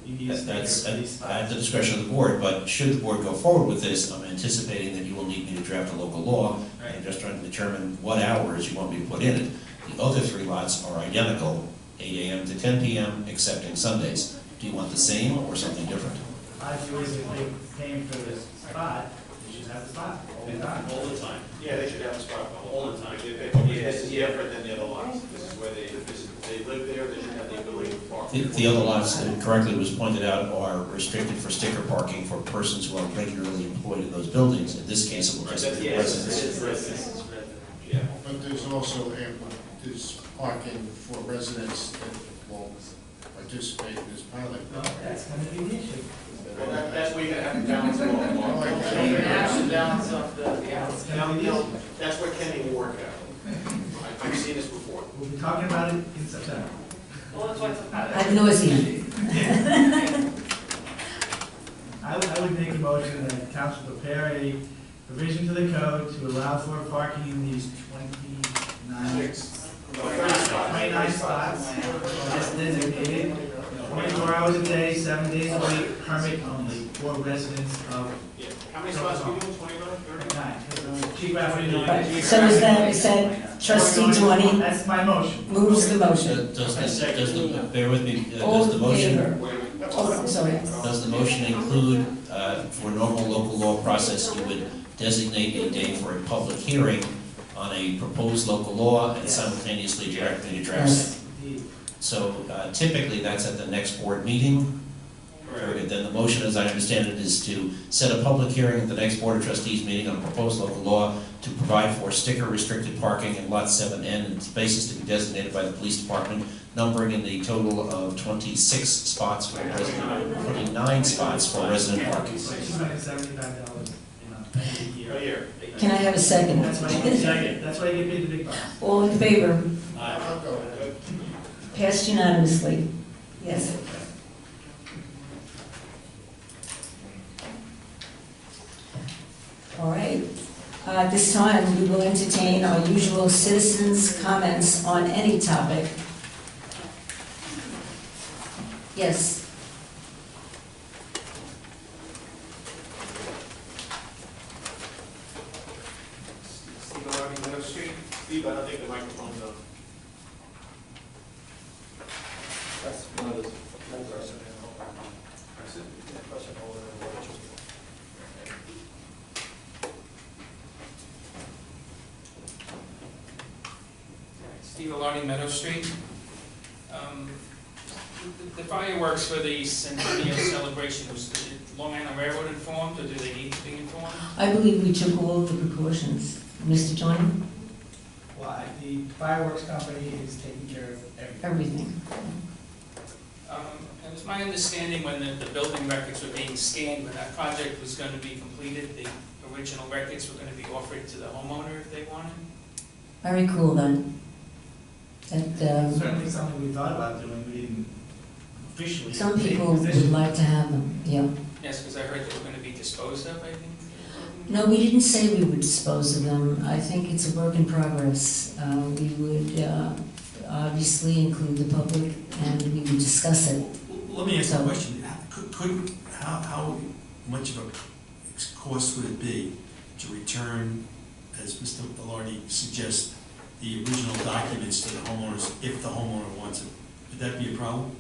you need a sticker That's for these spots. at the discretion of the board, but should the board go forward with this, I'm anticipating that you will need me to draft a local law. Right. I'm just trying to determine what hours you want me to put in it. The other 3 lots are identical, 8 a.m. to 10 p.m., excepting Sundays. Do you want the same or something different? I feel if they came for this spot, they should have the spot all the time. All the time. Yeah, they should have a spot all the time. This is different than the other lots. This is where they live there, they should have the ability to park. The other lots, that correctly was pointed out, are restricted for sticker parking for persons who are regularly employed in those buildings. In this case, it will just be residents. Yeah. But there's also there's parking for residents that will participate in this pilot. Well, that's going to be the issue. Well, that's where you're gonna have to balance it all. Balance of the, That's what Kenny will work out. I've seen this before. We'll be talking about it in September. well, that's why it's a pilot. Ad nauseam. I would make a motion that council prepare a provision to the code to allow for parking in these 29 spots as designated, 24 hours a day, 7 days a week, permit only for residents of. Yeah. How many spots are you doing, 29, 30? Chief Rafferty. So is that trustee Dwani That's my motion. moves the motion? Does the, bear with me, All does the in motion, favor? Wait, Oh, I'm sorry. Does the motion include, for normal local law process, you would designate a day for a public hearing on a proposed local law and simultaneously directly address it? So typically, that's at the next board meeting. Correct. Then the motion, as I understand it, is to set a public hearing at the next Board of Trustees meeting on a proposed local law to provide for sticker-restricted parking in Lot 7N and spaces to be designated by the police department, numbering in the total of 26 spots for resident, 29 spots for resident parking. $275 a year. Can I have a second? That's why you get paid the big bucks. All in favor? I'll go with it. Passed unanimously. Yes. All right. At this time, we will entertain our usual citizens' comments on any topic. Yes. Steve Alardi, Meadow Street. Steve, I don't think the microphone's on. That's one of those. Press it. Press it over and watch it. Steve Alardi, Meadow Street. The fireworks for the Centennial celebration, was the Long Island Railroad informed, or do they need to be informed? I believe we took all of the precautions. Mr. Johnny? Well, the fireworks company is taking care of everything. Everything. It was my understanding when the building records were being scanned, when that project was going to be completed, the original records were going to be offered to the homeowner if they wanted. Very cool then. That, Certainly something we thought about doing, we didn't officially. some take people would position. like to have them, yeah. Yes, because I heard they were going to be disposed of, I think. No, we didn't say we would dispose of them. I think it's a work in progress. We would obviously include the public and we would discuss it. Let me ask you a question. How much of a cost would it be to return, as Mr. Alardi suggests, the original documents to the homeowners if the homeowner wants it? Would that be a problem?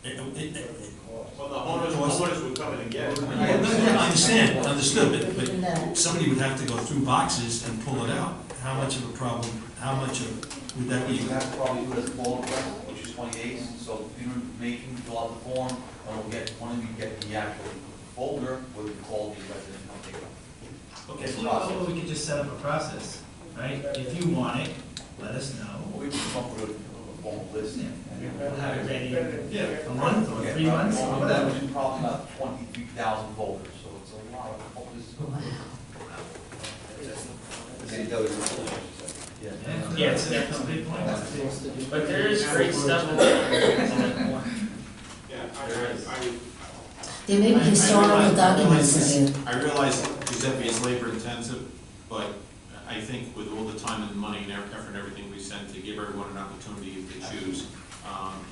Well, the homeowners would come in and get it. I understand, understood, but somebody would have to go through boxes and pull it out. How much of a problem, how much of, would that be? You have to probably do a small request, which is 28, so information, fill out the form, and we'll get, when we get the actual folder, we'll call the resident and take it. Okay, so we could just set up a process, right? If you want it, let us know. We can come up with a formal list. We'll have it ready a month or 3 months or That whatever. would be probably about 23,000 folders, so it's a lot of folders. Yeah, it's definitely a big point. But there is great stuff in there. There may be historical documents in there. I realize Giuseppe is labor intensive, but I think with all the time and money and effort and everything we send to give everyone an opportunity to choose,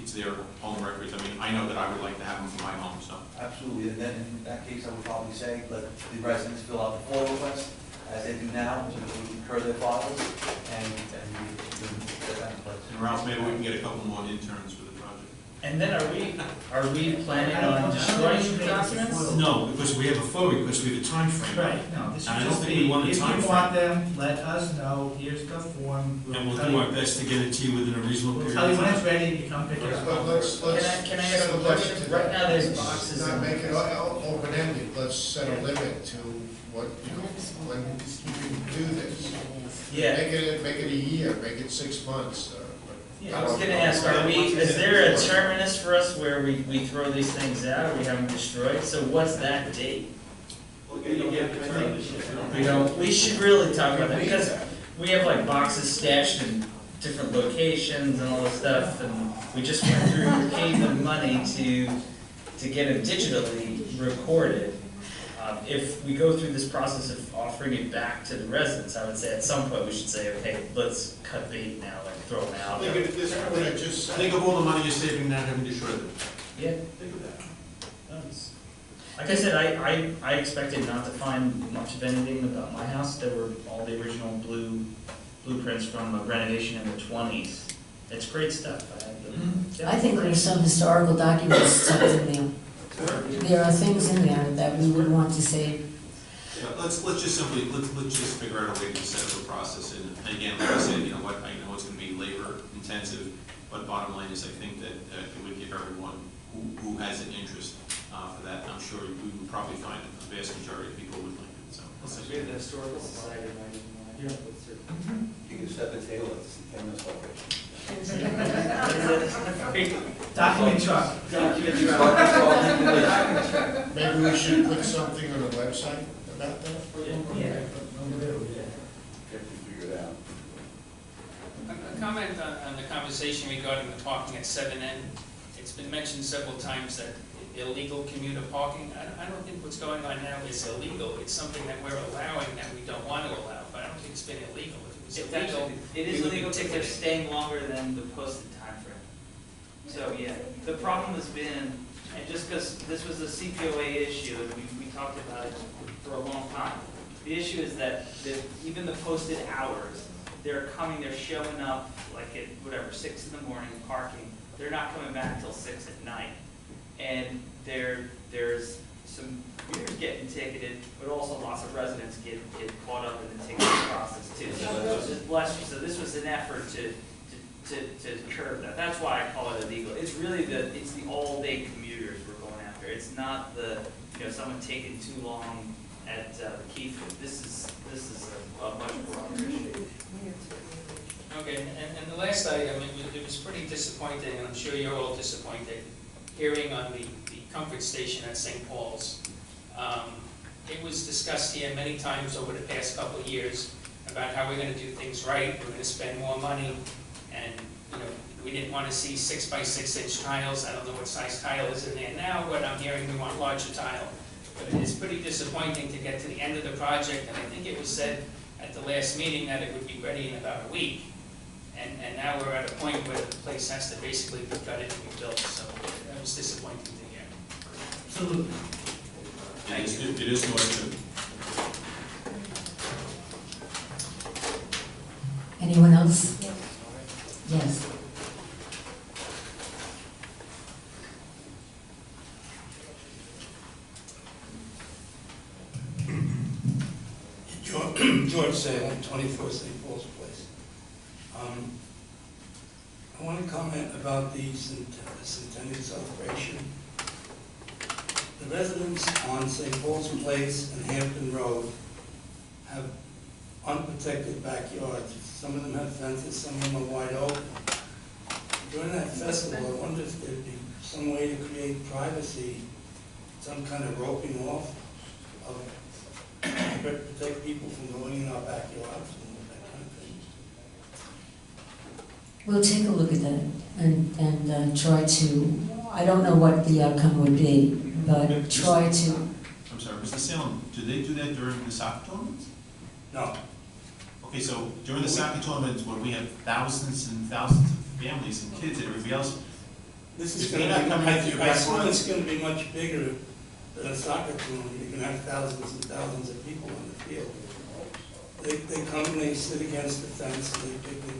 it's their home records. I mean, I know that I would like to have them for my home, so. Absolutely, and then in that case, I would probably say, let the residents fill out the FOIL request, as they do now, so that we can incur their files, and we can get that in place. And Ralph, maybe we can get a couple more interns for the project. And then are we planning on destroying the documents? No, because we have a FOIA request, we have a time frame. Right, no, this And I should don't just think we be, want a if time you frame. want them, let us know, here's the form. And we'll tell do you- our best to get it to you within a reasonable We'll period tell you of when time. it's ready, you come pick it up. But let's Can I ask set a a limit question? to Right that. now, there's boxes Not in- make it open-ended, let's set a limit to what, when you can do this. Yeah. Make it a year, make it 6 months. I was gonna ask, is there a terminus for us where we throw these things out, or we have them destroyed? So what's that date? We should really talk about that, because we have like boxes stashed in different locations and all this stuff, and we just went through and paid the money to get it digitally recorded. If we go through this process of offering it back to the residents, I would say at some point we should say, okay, let's cut bait now, like throw them out. Think of all the money you're saving now having to shred them. Yeah. Think of that. Like I said, I expected not to find much of anything about my house. There were all the original blueprints from a renovation in the 20s It's great stuff. I think there's some historical documents tucked in there. There are things in there that we would want to save. Yeah, let's just simply, let's just figure out a way to set up a process, and again, like I said, you know what, I know it's gonna be labor intensive, but bottom line is, I think that it would give everyone who has an interest for that, I'm sure we would probably find a vast majority of people would like it, so. Maybe the historical society might even want to help with certain. You can set the table at the Centennial Celebration. Document truck. Maybe we should put something on the website about that? Yeah. Figure it out. A comment on the conversation regarding the parking at 7N. It's been mentioned several times that illegal commuter parking, I don't think what's going on now is illegal. It's something that we're allowing that we don't want to allow, but I don't think it's been illegal. If it was illegal, It is we would be illegal if they're ticketed. staying longer than the posted time frame. So, yeah, the problem has been, and just because this was a CPOA issue, and we talked about it for a long time, the issue is that even the posted hours, they're showing up like at whatever, 6 in the morning, parking, they're not coming back till 6 at night. And there's some commuters getting ticketed, but also lots of residents get caught up in the ticketing process too. So this was an effort to curb that. That's why I call it illegal. It's really the all-day commuters we're going after. It's not someone taking too long at the Keyfield. This is a much broader issue. Okay, and the last item, it was pretty disappointing, and I'm sure you're all disappointed, hearing on the comfort station at St. Paul's. It was discussed here many times over the past couple of years about how we're going to do things right, we're going to spend more money, and we didn't want to see 6x6 inch tiles. I don't know what size tile is in there now, but I'm hearing we want larger tile. But it is pretty disappointing to get to the end of the project, and I think it was said at the last meeting that it would be ready in about a week. And now we're at a point where the place has to basically be gutted and rebuilt, so that was disappointing to hear. Absolutely. It is north too. Anyone else? Yes. George Salem, 24 St. Paul's Place. I want to comment about the Centennial Celebration. The residents on St. Paul's Place and Hampton Road have unprotected backyards. Some of them have fences, some of them are wide open. During that festival, I wonder if there'd be some way to create privacy, some kind of roping off of protect people from going in our backyards and that kind of thing. We'll take a look at that and try to, I don't know what the outcome would be, but try to. I'm sorry, Mr. Salem, do they do that during the soccer tournaments? No. Okay, so during the soccer tournaments, when we have thousands and thousands of families and kids and everything else, This is if going they're to not be, coming into your I assume backyard, it's going to be much bigger than a soccer tournament. You can have thousands and thousands of people on the field. They come and they sit against the fence and they picnic.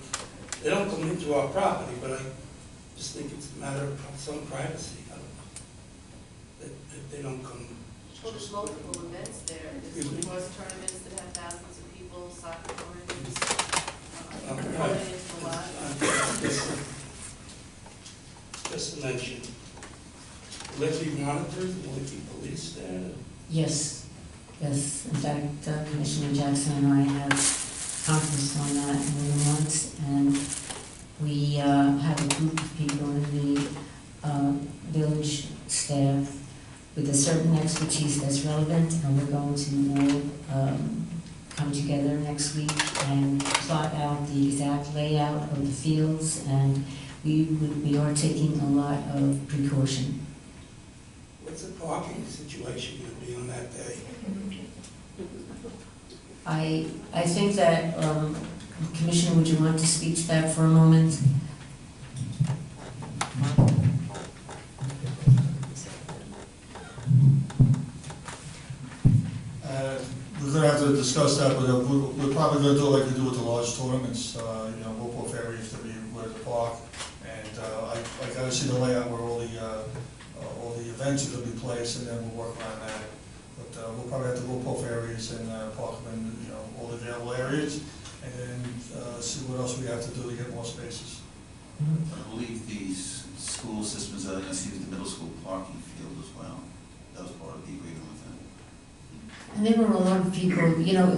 They don't come into our property, but I just think it's a matter of some privacy. I don't know. That they don't come. Well, there's multiple events there. There's sports tournaments that have thousands of people, soccer tournaments, going into the lot. Just to mention, will it be monitored? Will it be police there? Yes, yes. In fact, Commissioner Jackson and I have conference on that more than once, and we have a group of people in the village staff with a certain expertise that's relevant, and we're going to all come together next week and plot out the exact layout of the fields, and we are taking a lot of precaution. What's the parking situation going to be on that day? I think that, Commissioner, would you want to speak to that for a moment? We're gonna have to discuss that, but we're probably gonna do it like we do with the large tournaments, we'll both areas to be where where to park. And I gotta see the layout where all the events are gonna be placed, and then we'll work around that. But we'll probably have to go both areas and park them in, all the available areas, and then see what else we have to do to get more spaces. I believe the school systems are going to use the middle school parking field as well. That was part of the agreement with them. And there were a lot of people,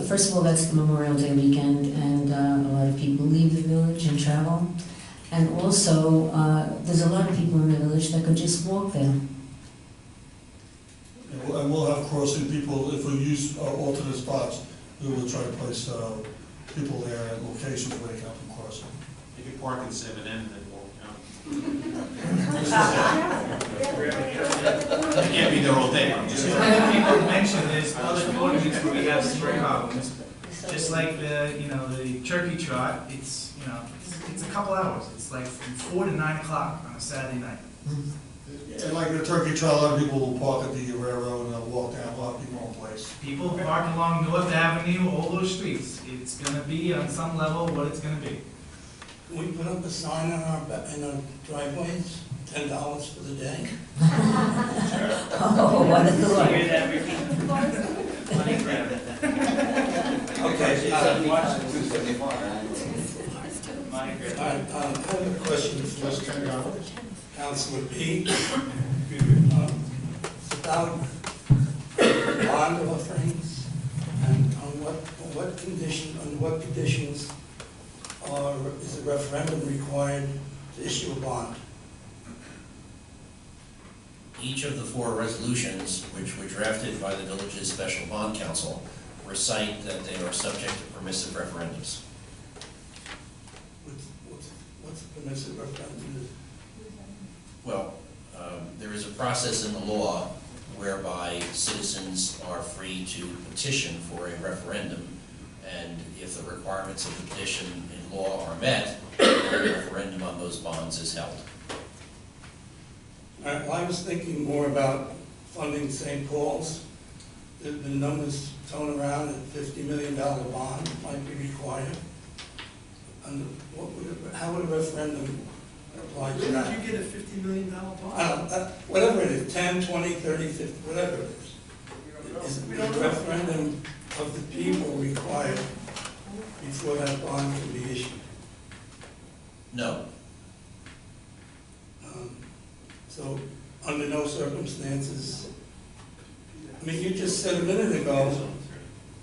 first of all, that's the Memorial Day weekend, and a lot of people leave the village and travel. And also, there's a lot of people in the village that could just walk there. And we'll have crossing people, if we use alternate spots, we will try to place people there at locations where they can up and cross. You can park in 7N and then walk out. You can't be there all day. Other people mentioned there's other communities where we have similar problems. Just like the turkey trot, it's a couple hours. It's like from 4 to 9 o'clock on a Saturday night. And like the turkey trail, a lot of people will park at the railroad and they'll walk down, a lot of people won't place. People park along North Avenue, all those streets. It's gonna be on some level what it's gonna be. Can we put up a sign in our driveways, $10 for the day? Oh, what a thought. Hear that repeat? Money grab. Okay. Money grab. I have a question for Councilor B. It's about bond offerings and under what conditions is a referendum required to issue a bond? Each of the 4 resolutions, which were drafted by the village's special bond council, recite that they are subject to permissive referendums. What's a permissive referendum? Well, there is a process in the law whereby citizens are free to petition for a referendum, and if the requirements of the petition in law are met, a referendum on those bonds is held. Well, I was thinking more about funding St. Paul's. There's been numbers thrown around that $50 million bond might be required. And how would a referendum apply to that? Did you get a $50 million bond? Whatever it is, 10, 20, 30, 50, whatever it is. Is a referendum of the people required before that bond can be issued? No. So, under no circumstances, I mean, you just said a minute ago.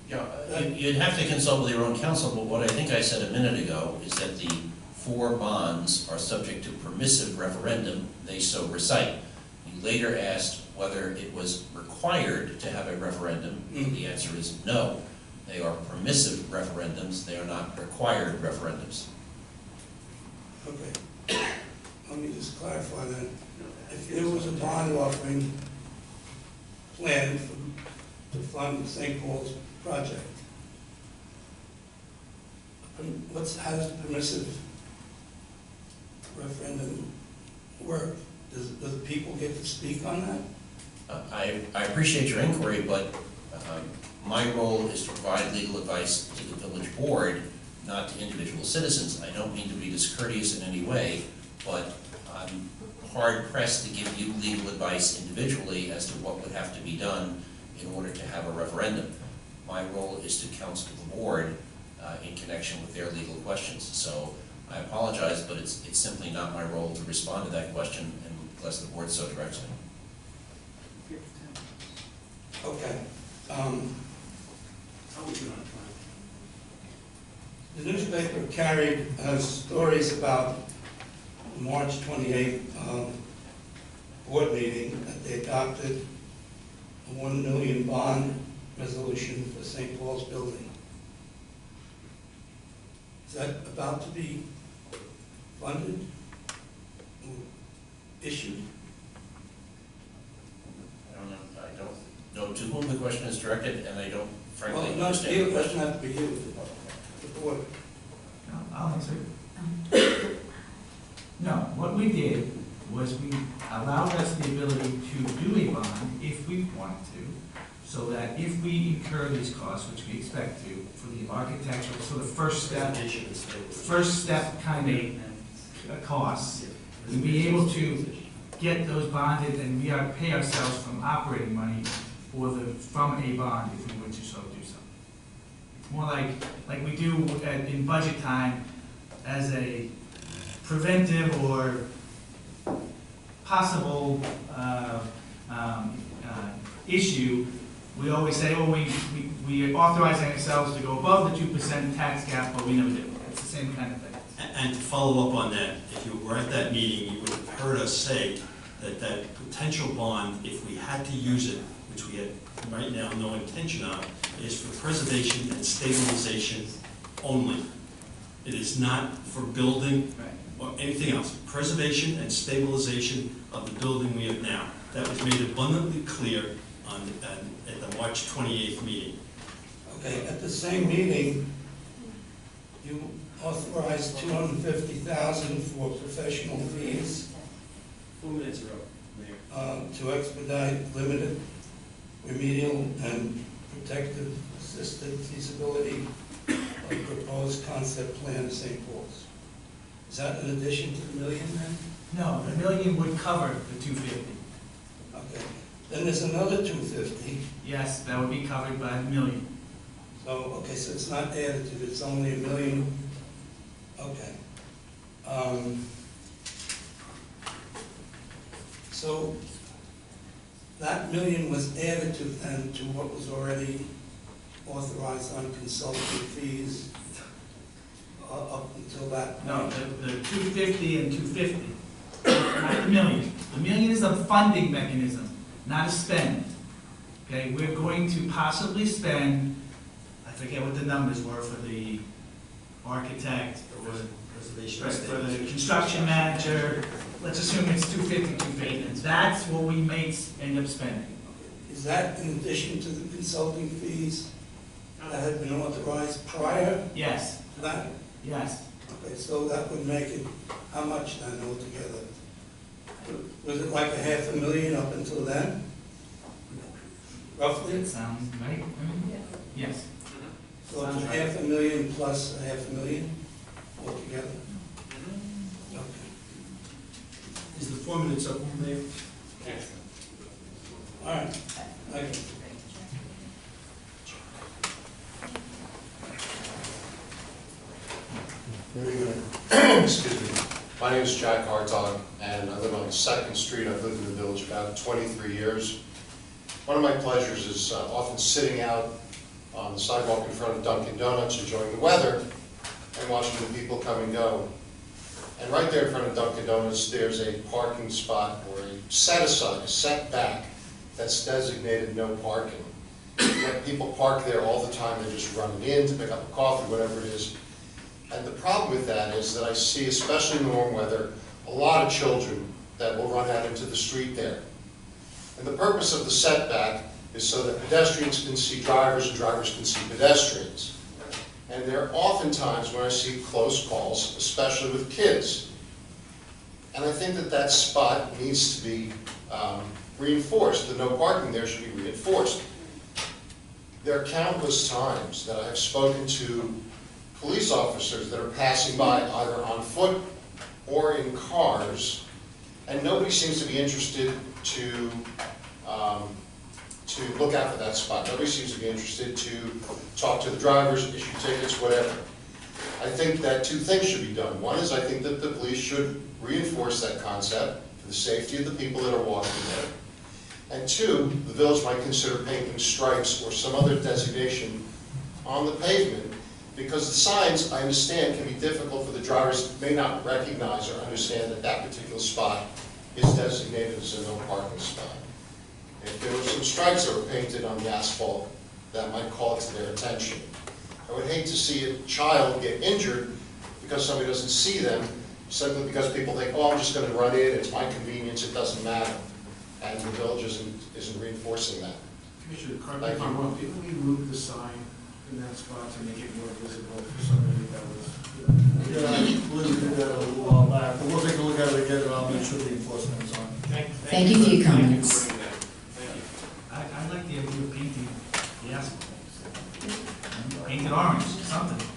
Yeah, you'd have to consult with your own counsel, but what I think I said a minute ago is that the 4 bonds are subject to permissive referendum, they so recite. You later asked whether it was required to have a referendum. The answer is no. They are permissive referendums, they are not required referendums. Okay. Let me just clarify that. If there was a bond offering planned to fund the St. Paul's project, how does the permissive referendum work? Does people get to speak on that? I appreciate your inquiry, but my role is to provide legal advice to the village board, not to individual citizens. I don't mean to be discourteous in any way, but I'm hard pressed to give you legal advice individually as to what would have to be done in order to have a referendum. My role is to counsel the board in connection with their legal questions. So I apologize, but it's simply not my role to respond to that question unless the board so directs me. Okay. The newspaper carried stories about the March 28th board meeting that they adopted a $1 million bond resolution for St. Paul's building. Is that about to be funded or issued? I don't know to whom the question is directed, and I don't frankly Well, not understand you, the it question. doesn't have to be you, the board. No, I'll answer. No, what we did was we allowed us the ability to do a bond if we wanted to, so that if we incur these costs, which we expect to, for the architectural, so the first step kind of costs, and be able to get those bonded and pay ourselves from operating money from a bond if we were to so do so. It's more like we do in budget time as a preventive or possible issue. We always say, oh, we authorize ourselves to go above the 2% tax gap, but we never do. It's the same kind of thing. And to follow up on that, if you were at that meeting, you would have heard us say that that potential bond, if we had to use it, which we have right now no intention of, is for preservation and stabilization only. It is not for building or anything else. Preservation and stabilization of the building we have now. That was made abundantly clear at the March 28th meeting. Okay, at the same meeting, you authorized $250,000 for professional fees 4 minutes are up, Mayor. to expedite limited remedial and protective assisted feasibility of proposed concept plan of St. Paul's. Is that in addition to the $1 million then? No, the $1 million would cover the 250. Okay. Then there's another 250. Yes, that would be covered by the $1 million. So, okay, so it's not additive, it's only $1 million. Okay. So that $1 million was added to then to what was already authorized on consulting fees up until that No, point. the 250 and 250, not the $1 million. The $1 million is a funding mechanism, not a spend. Okay, we're going to possibly spend, I forget what the numbers were for the architect, or for the construction manager. Let's assume it's 250, 250. That's what we may end up spending. Is that in addition to the consulting fees that had been authorized prior Yes, to that? yes. Okay, so that would make it, how much then altogether? Was it like $500,000 up until then? Roughly? That sounds right. Yes. So it's $500,000 plus $500,000 altogether? Okay. Is the 4 minutes up, Mayor? Yes. All right. Okay. Very good. Excuse me. My name is Jack Hartog, and I live on 2nd Street. I've lived in the village about 23 years. One of my pleasures is often sitting out on the sidewalk in front of Dunkin' Donuts, enjoying the weather, and watching the people come and go. And right there in front of Dunkin' Donuts, there's a parking spot or a set-aside, a setback that's designated no parking. Yet people park there all the time. They're just running in to pick up a coffee, whatever it is. And the problem with that is that I see, especially in the warm weather, a lot of children that will run out into the street there. And the purpose of the setback is so that pedestrians can see drivers and drivers can see pedestrians. And there are often times when I see close calls, especially with kids. And I think that that spot needs to be reinforced. The no parking there should be reinforced. There are countless times that I have spoken to police officers that are passing by either on foot or in cars, and nobody seems to be interested to look out for that spot. Nobody seems to be interested to talk to the drivers, issue tickets, whatever. I think that 2 things should be done. One is I think that the police should reinforce that concept for the safety of the people that are walking there. And 2, the village might consider painting stripes or some other designation on the pavement, because the signs, I understand, can be difficult for the drivers, may not recognize or understand that that particular spot is designated as a no parking spot. If there were some stripes that were painted on the asphalt, that might call it to their attention. I would hate to see a child get injured because somebody doesn't see them, simply because people think, oh, I'm just going to run in, it's my convenience, it doesn't matter. And the village isn't reinforcing that. Commissioner, correct me if I'm wrong, didn't we move the sign in that spot to make it more visible for somebody that was? Yeah, I believe we did that a little while back, but we'll take a look at it again, and I'll make sure the enforcement is on. Thank you for your comments. I like the idea of painting the asphalt. Paint it orange, something.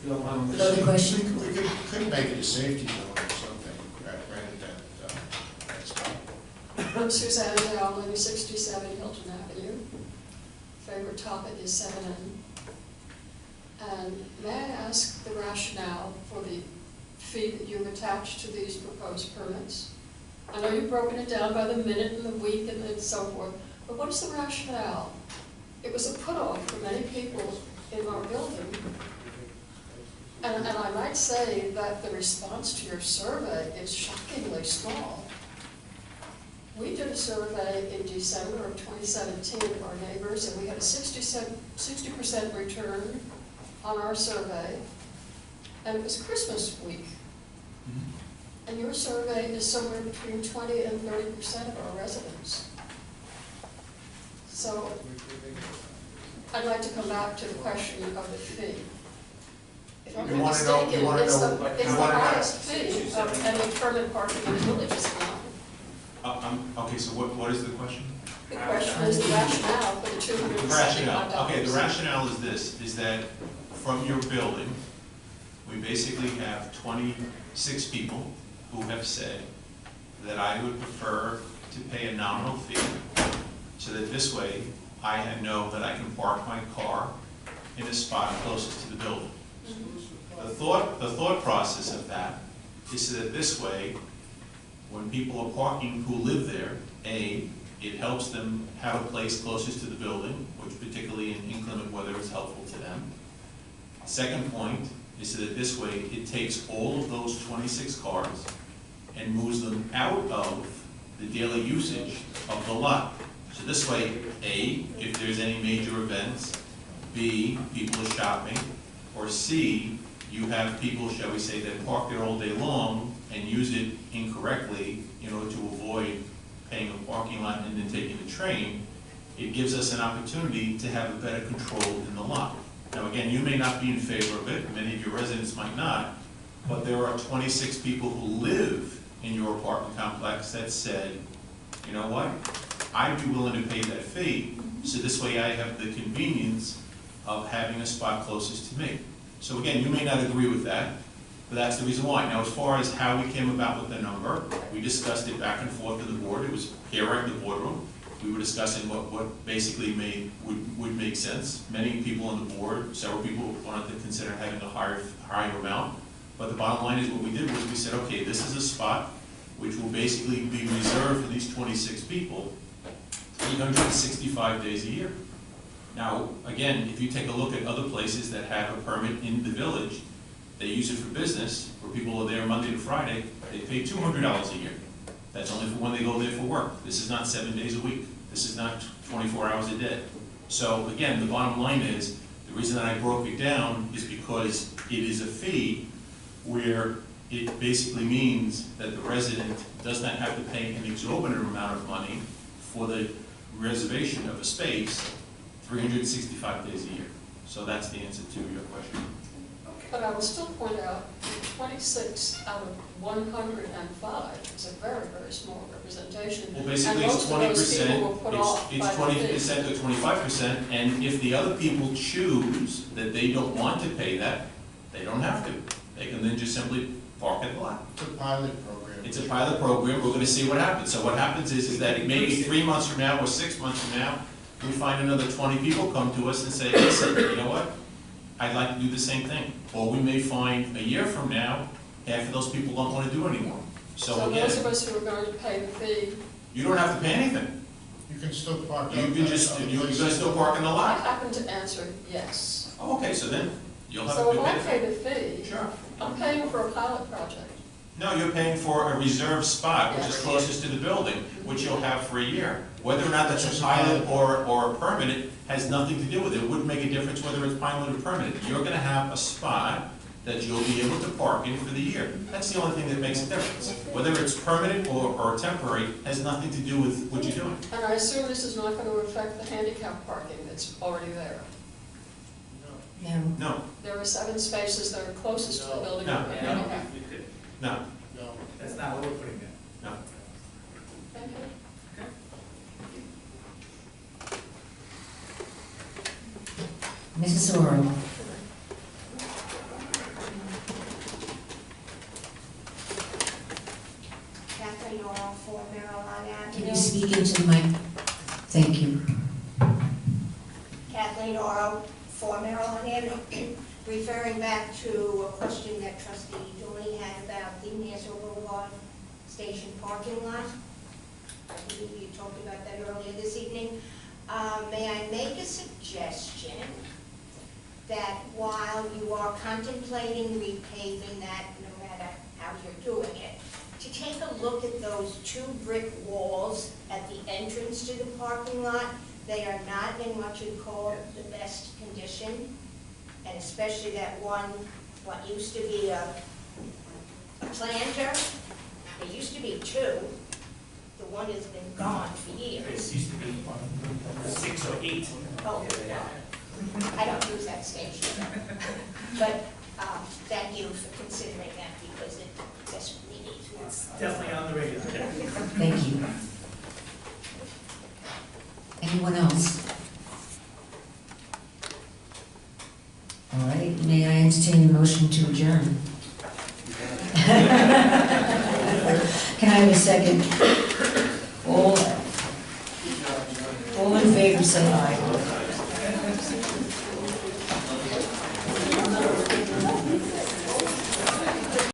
you don't mind. Another question? We could make it a safety zone or something, right at that spot. I'm Suzanne Dow, living 67 Hilton Avenue. Favorite topic is 7N. And may I ask the rationale for the fee that you've attached to these proposed permits? I know you've broken it down by the minute and the week and so forth, but what is the rationale? It was a put-off for many people in our building. And I might say that the response to your survey is shockingly small. We did a survey in December of 2017 of our neighbors, and we had a 60% return on our survey, and it was Christmas week. And your survey is somewhere between 20 and 30% of our residents. So I'd like to come back to the question of the fee. If I'm not mistaken, it's the highest fee of any permit parking in the village is now. Okay, so what is the question? The question is the rationale for the $275. The rationale, okay, the rationale is this, is that from your building, we basically have 26 people who have said that I would prefer to pay a nominal fee so that this way I know that I can park my car in a spot closest to the building. The thought process of that is so that this way, when people are parking who live there, A, it helps them have a place closest to the building, which particularly in inclement weather is helpful to them. Second point is so that this way it takes all of those 26 cars and moves them out of the daily usage of the lot. So this way, A, if there's any major events, B, people are shopping, or C, you have people, shall we say, that park there all day long and use it incorrectly in order to avoid paying a parking lot and then taking the train. It gives us an opportunity to have a better control in the lot. Now again, you may not be in favor of it, many of your residents might not, but there are 26 people who live in your apartment complex that said, you know what, I'd be willing to pay that fee, so this way I have the convenience of having a spot closest to me. So again, you may not agree with that, but that's the reason why. Now as far as how we came about with the number, we discussed it back and forth with the board. It was here in the boardroom. We were discussing what basically would make sense. Many people on the board, several people wanted to consider having a higher amount. But the bottom line is what we did was we said, okay, this is a spot which will basically be reserved for these 26 people 365 days a year. Now, again, if you take a look at other places that have a permit in the village, they use it for business, where people are there Monday to Friday, they pay $200 a year. That's only for when they go there for work. This is not 7 days a week. This is not 24 hours a day. So again, the bottom line is, the reason that I broke it down is because it is a fee where it basically means that the resident does not have to pay an exorbitant amount of money for the reservation of a space 365 days a year. So that's the answer to your question. But I will still point out, 26 out of 105 is a very, very small representation. Well, basically it's 20%, it's 20% to 25%, and if the other people choose that they don't want to pay that, they don't have to. They can then just simply park at the lot. It's a pilot program. It's a pilot program, we're gonna see what happens. So what happens is that maybe 3 months from now or 6 months from now, we find another 20 people come to us and say, listen, you know what? I'd like to do the same thing. Or we may find a year from now, half of those people don't want to do it anymore. So again, those of us who are going to pay the fee. you don't have to pay anything. You can still park. You can still park in the I lot. happen to answer yes. Oh, okay, so then you'll have So to if I pay pay the fee, Sure. I'm paying for a pilot project. No, you're paying for a reserved spot, which is Yes. closest to the building, which you'll have for a year. Whether or not that's a pilot or a permanent has nothing to do with it. It wouldn't make a difference whether it's pilot or permanent. You're gonna have a spot that you'll be able to park in for the year. That's the only thing that makes a difference. Whether it's permanent or temporary has nothing to do with what you're doing. And I assume this is not going to affect the handicap parking that's already there. No. No, There are 7 spaces that are closest to the building. No. for handicap. no, That's not what we're putting there. no. Thank you. Mrs. Orr. Connie Lauro for Maryland Avenue, referring back to a question that trustee Dooley had about the Nassau Boulevard Station parking lot. I believe you talked about that earlier this evening. May I make a suggestion that while you are contemplating repaving that, no matter how you're doing it, to take a look at those 2 brick walls at the entrance to the parking lot? They are not in what you call the best condition, and especially that one, what used to be a planter. There used to be 2. The one has been gone for years. It used to be 6 or 8. Oh, I don't use that station. But thank you for considering that, because it desperately needs work. It's definitely on the radar. Thank you. Anyone else? All right, may I entertain a motion to adjourn? Can I have a second? All in favor, say aye.